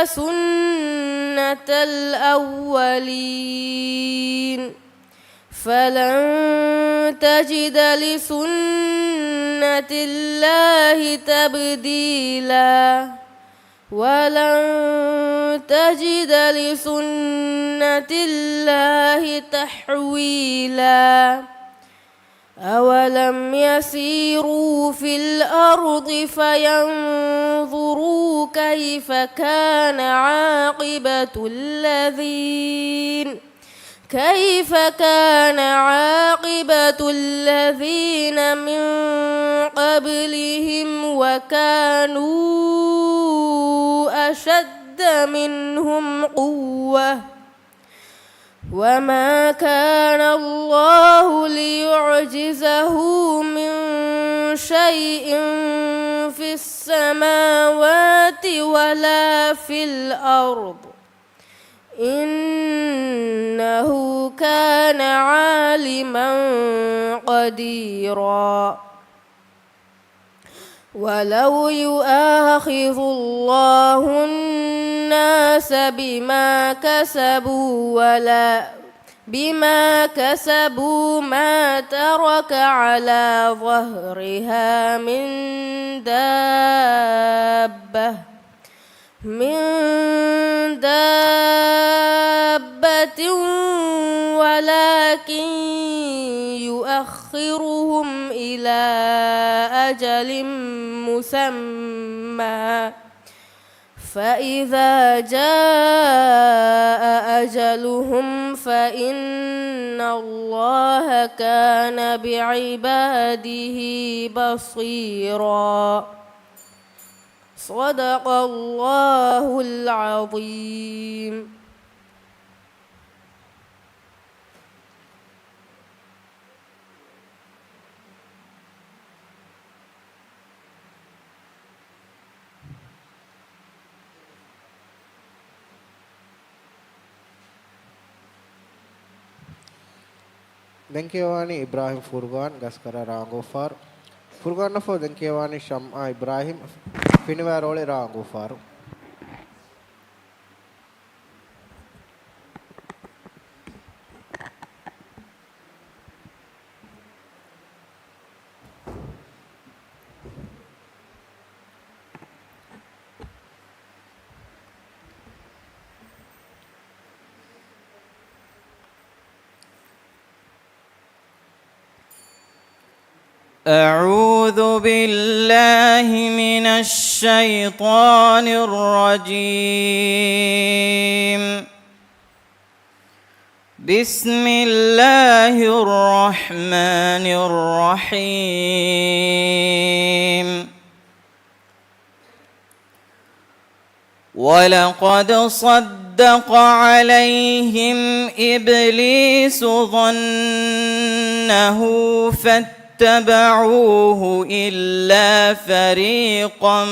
سنة الأولين فلن تجد لسنة الله تبديلا ولن تجد لسنة الله تحويلا أولم يسيروا في الأرض فينظروا كيف كان عاقبة الذين من قبلهم وكانوا أشد منهم قوة وما كان الله ليعجزه من شيء في السماوات ولا في الأرض إنه كان عالما قديرا ولو يؤاخذ الله الناس بما كسبوا ما ترك على ظهرها من دابة ولكن يؤخرهم إلى أجل مسمى فإذا جاء أجلهم فإن الله كان بعباده بصيرا صدق الله العظيم. Denkewani Ibrahim Furgan Gaskara Rangofar Furgan Nafo Denkewani Sham'a Ibrahim Finivarole Rangofar أعوذ بالله من الشيطان الرجيم. بسم الله الرحمن الرحيم. ولقد صدق عليهم إبليس ظنه فاتبعوه إلا فريقا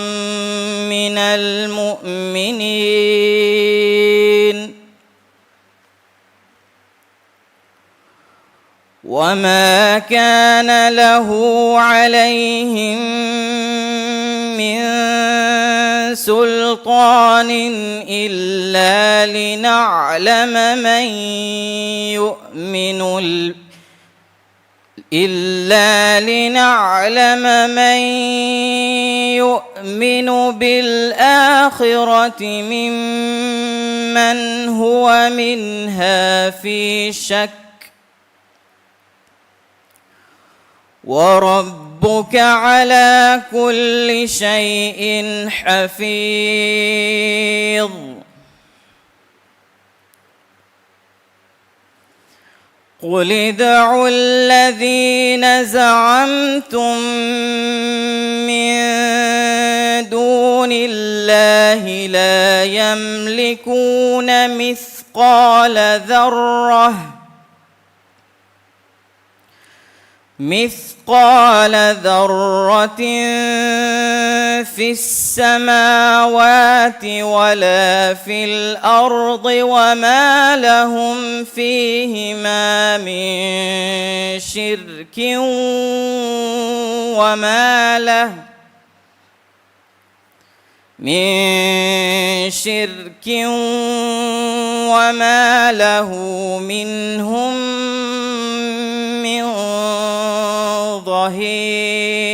من المؤمنين وما كان له عليهم من سلطان إلا لنعلم من يؤمن بالآخرة ممن هو منها في شك وربك على كل شيء حفيظ. قل ادعوا الذين زعمتم من دون الله لا يملكون مثقال ذرة في السماوات ولا في الأرض وما لهم فيهما من شرك وما له منهم من ظهير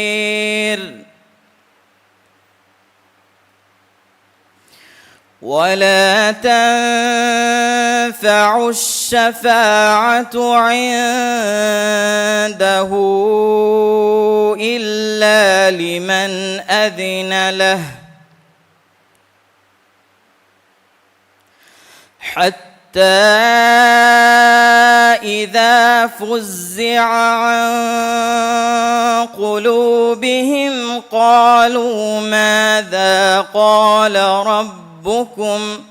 ولا تنفع الشفاعة عنده إلا لمن أذن له حتى إذا فزع عن قلوبهم قالوا ماذا قال ربكم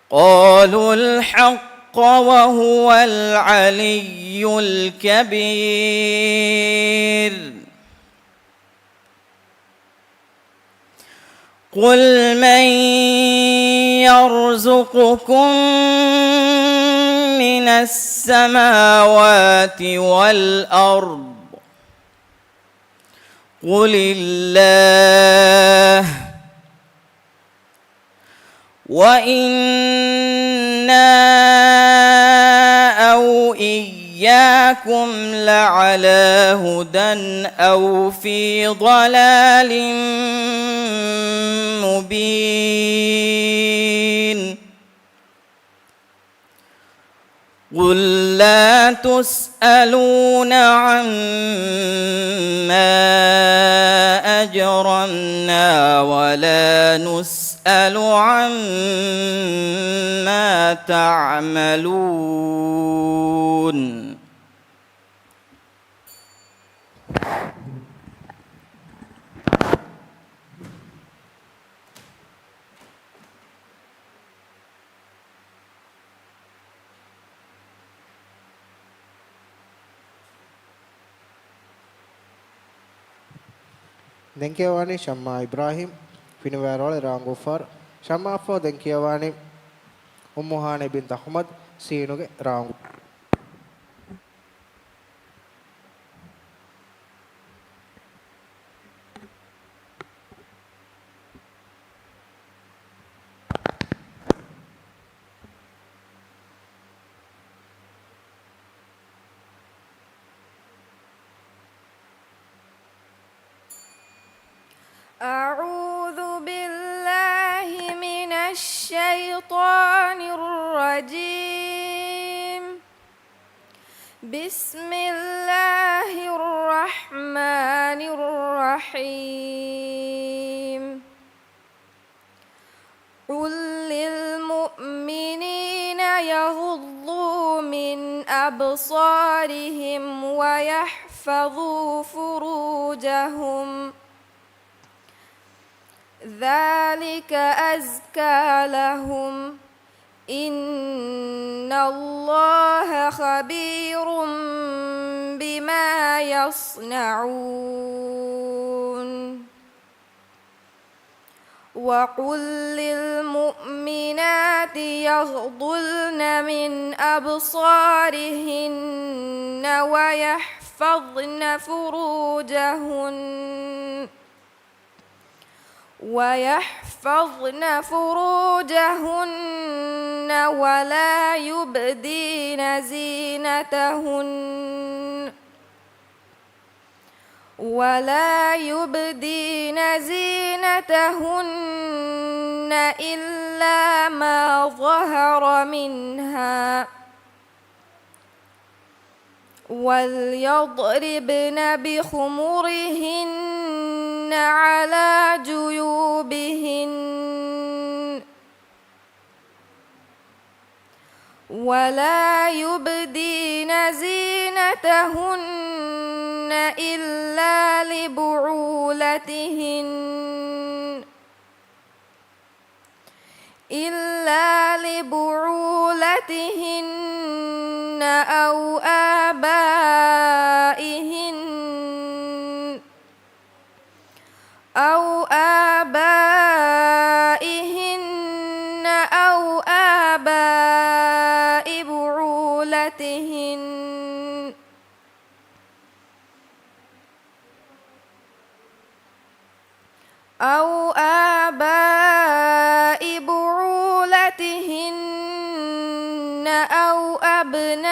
قالوا الحق وهو العلي الكبير قل من يرزقكم من السماوات والأرض قل الله وإنا أو إياكم لعلى هدى أو في ضلال مبين قل لا تسألون عما أجرمنا ولا نسأل عما تعملون දැන් කියවන්නේ ෂම්මා ඉබ්‍රාහීම් පිනවැරවල රාංගුෆාර් ෂම්මා ෆෝ දැන් කියවන්නේ උම්මු හානේ බින්ත අහ්මද් සීනුගේ රාංගු أعوذ بالله من الشيطان الرجيم بسم الله الرحمن الرحيم قل للمؤمنين يغضوا من أبصارهم ويحفظوا فروجهم ذلك أزكى لهم إن الله خبير بما يصنعون وقل للمؤمنات يغضضن من أبصارهن ويحفظن فروجهن ولا يبدين زينتهن إلا ما ظهر منها وليضربن بخمرهن على جيوبهن ولا يبدين زينتهن إلا لبعولتهن أو آبائهن أو آباء بعولتهن أو آباء بعولتهن أو أبنائهن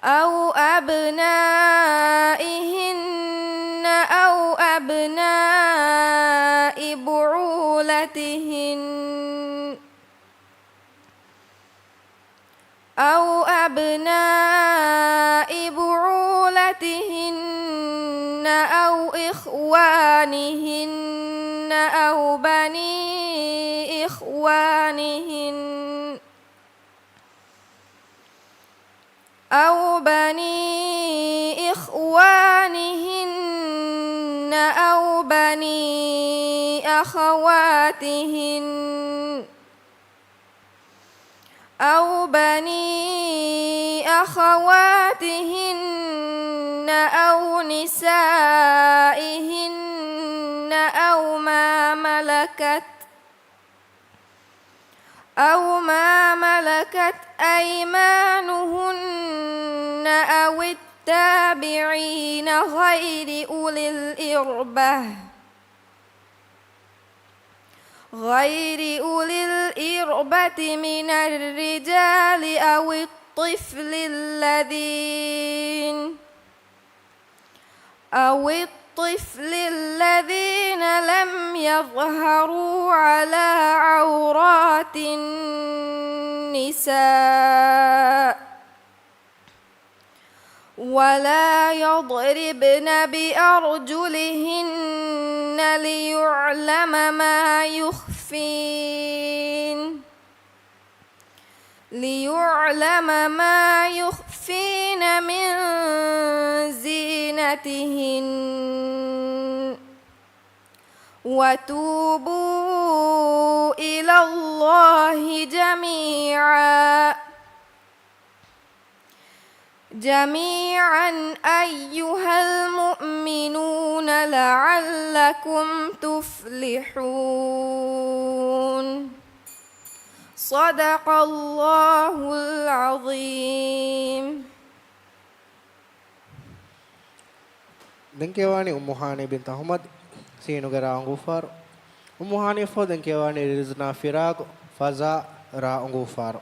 أو أبناء بعولتهن أو إخوانهن أو بني إخوانهن أو بني أخواتهن أو نسائهن أو ما ملكت أيمانهن أو التابعين غير أولي الإربة من الرجال أو الطفل الذين لم يظهروا على عورات النساء ولا يضربن بأرجلهن ليعلم ما يخفين من زينتهن وتوبوا إلى الله جميعا أيها المؤمنون لعلكم تفلحون صدق الله العظيم. Dengkewani Ummu Hani bint Ahmad Sinu Gara Ngufar Ummu Hani fo dengkewani Rizna Firaq Faza Ra Ngufar.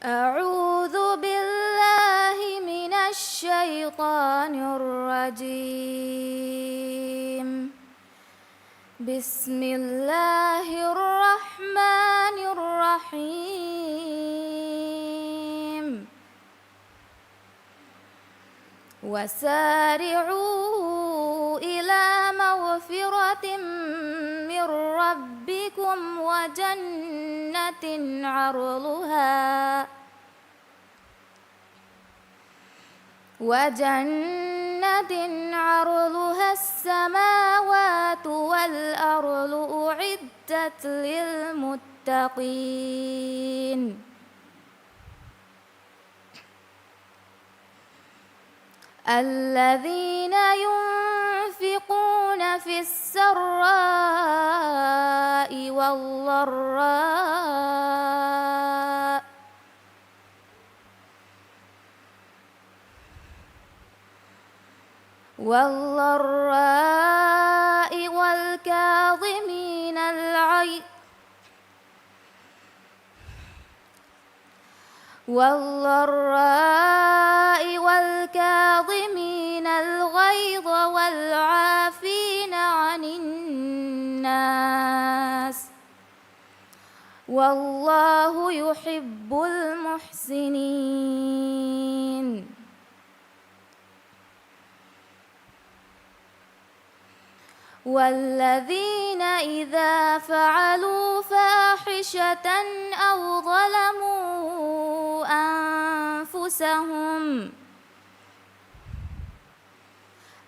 أعوذ بالله من الشيطان الرجيم. بسم الله الرحمن الرحيم. وسارعوا إلى مغفرة من ربكم وجنة عرضها السماوات والأرض أعدت للمتقين الذين ينفقون في السراء والضراء والكاظمين والضراء والكاظمين الغيظ والعافين عن الناس والله يحب المحسنين. والذين إذا فعلوا فاحشة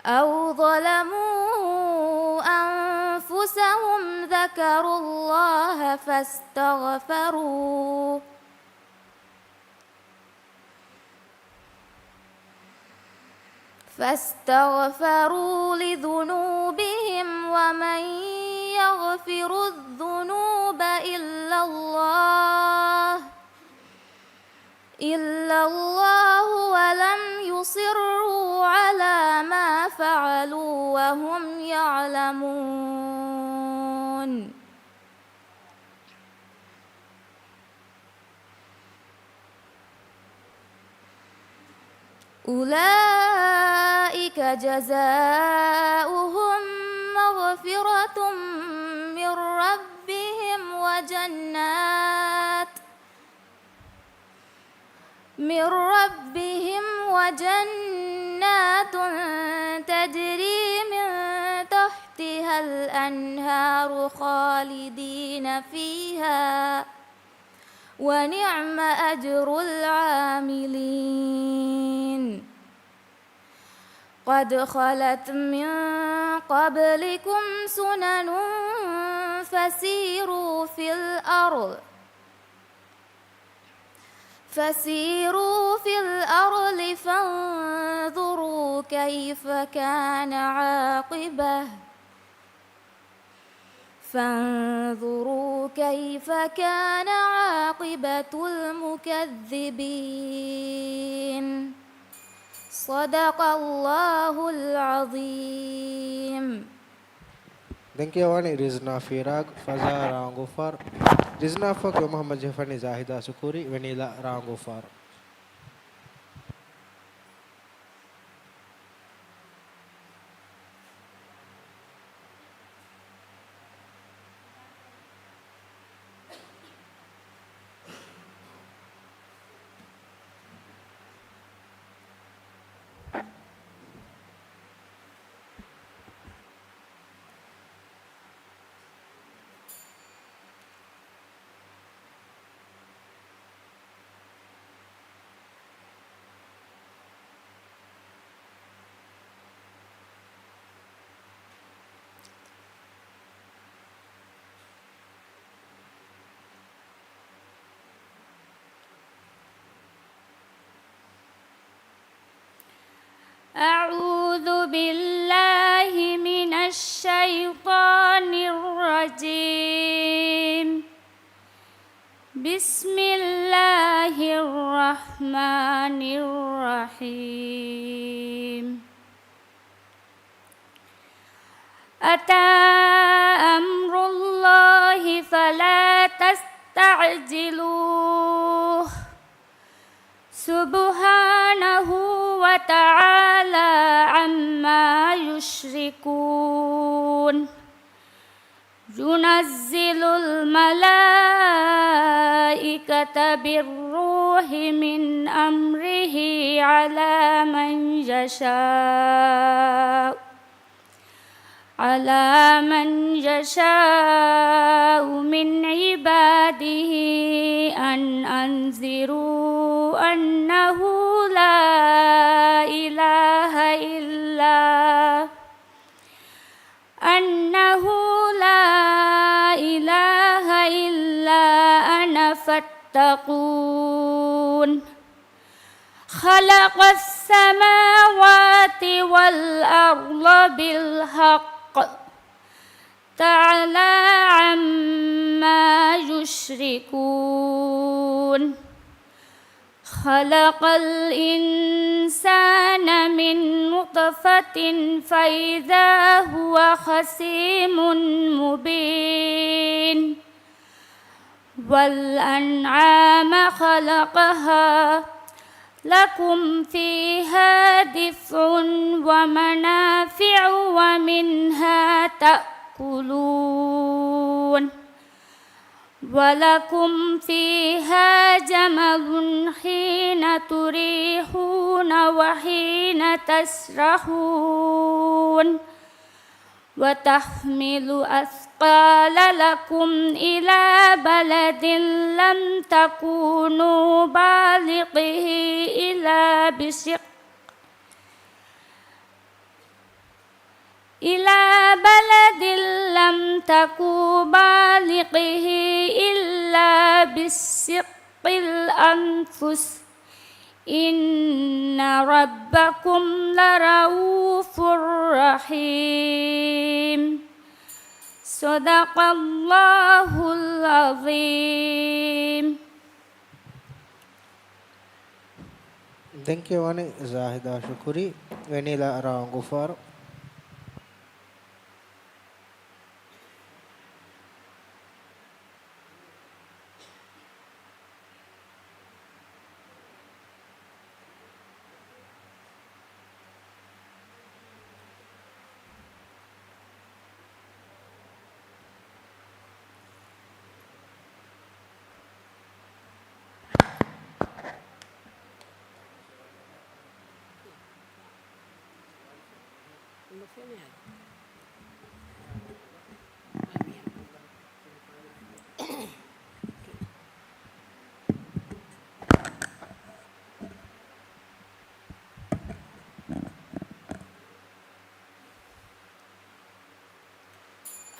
أو ظلموا أنفسهم ذكروا الله فاستغفروا لذنوبهم ومن يغفر الذنوب إلا الله ولم يصروا على ما فعلوا وهم يعلمون. أولئك جزاؤهم مغفرة من ربهم وجنات تجري من تحتها الأنهار خالدين فيها ونعم أجر العاملين. قد خلت من قبلكم سنن فسيروا في الأرض فانظروا كيف كان عاقبة المكذبين. صدق الله العظيم. Dengkiawani Rizna Firag, Faza Rangufar, Rizna Fak Muhammad Jafani Zahida Sukuri, Vanila Rangufar. أعوذ بالله من الشيطان الرجيم. بسم الله الرحمن الرحيم. أتى أمر الله فلا تستعجلوه سبحانه وتعالى عما يشركون. ينزل الملائكة بالروح من أمره على من يشاء من عباده أن أنذروا أنه لا إله إلا أنا فاتقون. خلق السماوات والأرض بالحق تعالى عما يشركون. خلق الإنسان من نطفة فإذا هو خصيم مبين. والأنعام خلقها لكم فيها دفء ومنافع ومنها تأكلون ولكم فيها جمل حين تريحون وحين تسرحون وتحمل أثقال لكم إلى بلد لم تكونوا بالغه إلى بلد لم تكونوا بالغه إلا بالشق الأنفس إن ربكم لرؤوف رحيم صدق الله العظيم. දෙන්කේවානේ සාහිදා ශුකුරි වෙනිලා රාංගුෆාර්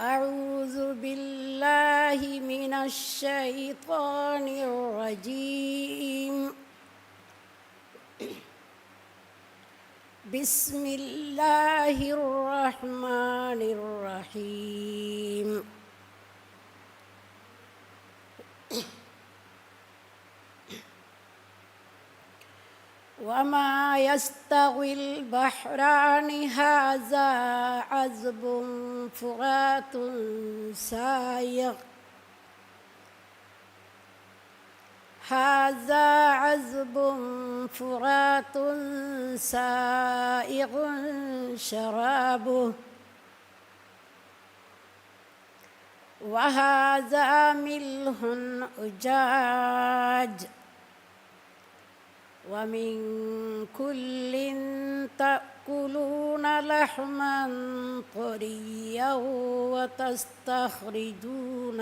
أعوذ بالله من الشيطان الرجيم. بسم الله الرحمن الرحيم. وما يستوي البحران هذا عذب فرات سائغ شرابه وهذا ملح أجاج ومن كل تأكلون لحما طريا وتستخرجون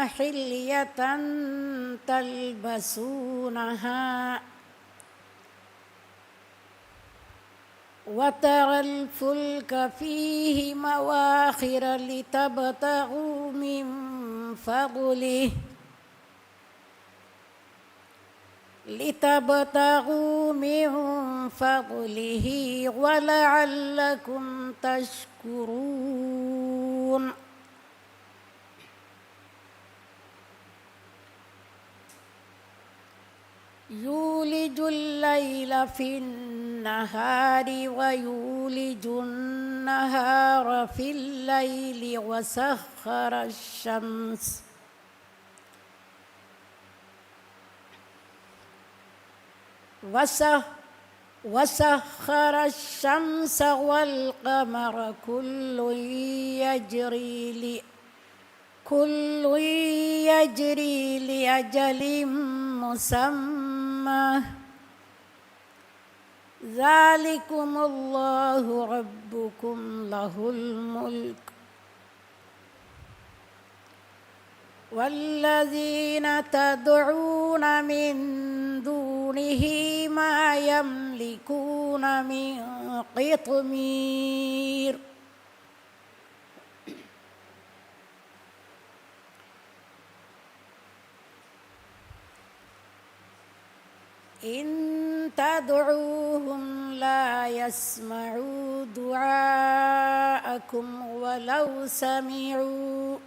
حلية تلبسونها وترى الفلك فيه مواخر لتبتغوا من فضله ولعلكم تشكرون. يولج الليل في النهار ويولج النهار في الليل وسخر الشمس والقمر كل يجري لأجل مسمى ذلكم الله ربكم له الملك والذين تدعون من دونه ما يملكون من قطمير. إن تدعوهم لا يسمعوا دعاءكم ولو سمعوا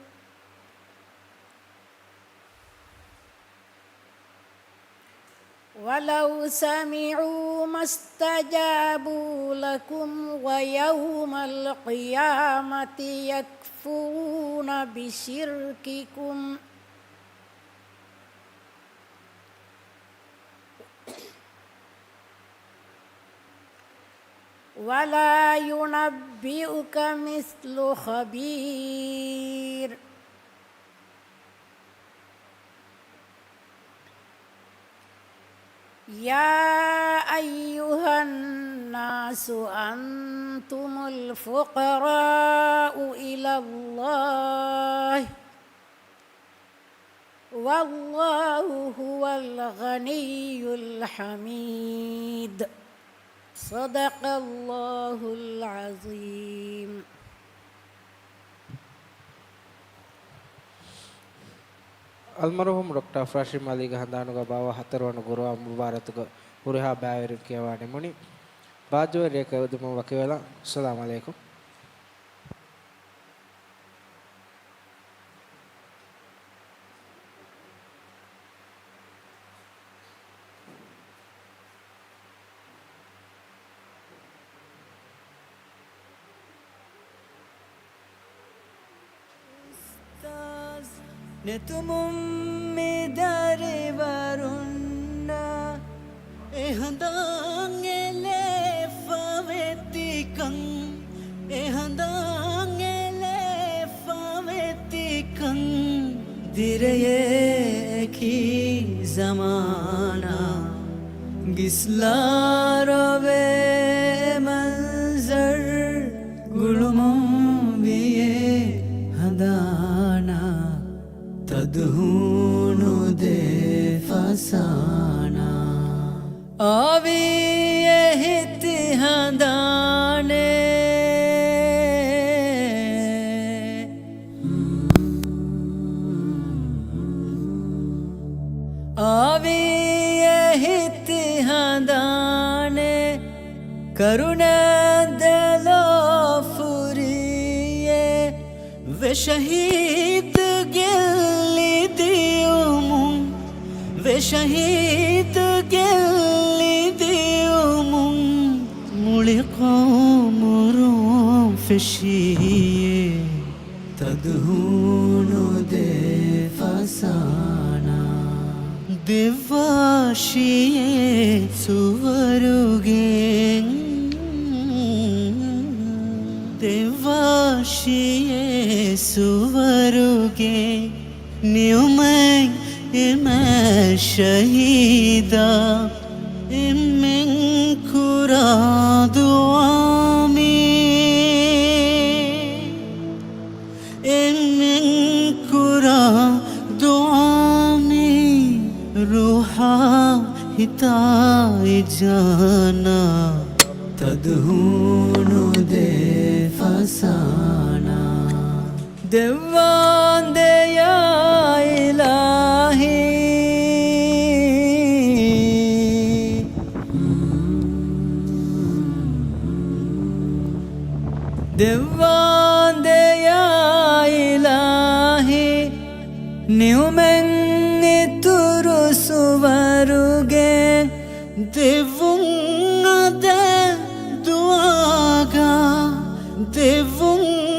ولو سمعوا ما استجابوا لكم ويوم القيامة يكفرون بشرككم ولا ينبئك مثل خبير يا أيها الناس أنتم الفقراء إلى الله والله هو الغني الحميد صدق الله العظيم. ಅಲ್ಮರಹುಮ್ ಡಾಕ್ಟರ್ ಅಫ್ರಾಶಿಮ್ ಅಲಿಗ ಹಂದಾನುಗ ಬಾವ ಹತ್ತರವನು ಗುರುವ ಮುಬಾರತುಗ ಹುರಿಹಾ ಬ್ಯಾವೆರು ಕೇವಾಣಿ ಮುನಿ ಬಾಜುವ ರೇಖ ಉದುಮ ವಕಿವೆಲ ಅಸ್ಸಲಾಮು ಅಲೈಕುಂ. netumum medare varunna ehandangele favetikam ehandangele favetikam diraye ki zamana gislarawe manzar gulumum biye handana तदहूनु दे फसाना आवी ये हितिहदाने आवी ये हितिहदाने करुणा दिलो फुरिए वे शहीद شهيد قلبي يوم ملقام روم في الشيء تدهون دفسانا دفاشي سوروغين دفاشي سوروغين نيومين إما شهيدا من كرا دعامي من كرا دعامي روحا هتاي جانا تدهون دي فسانا ديوان دي يا إلهي ديوان دي يا إلهي نيومن ترسو ورغي ديوان دعاغا ديوان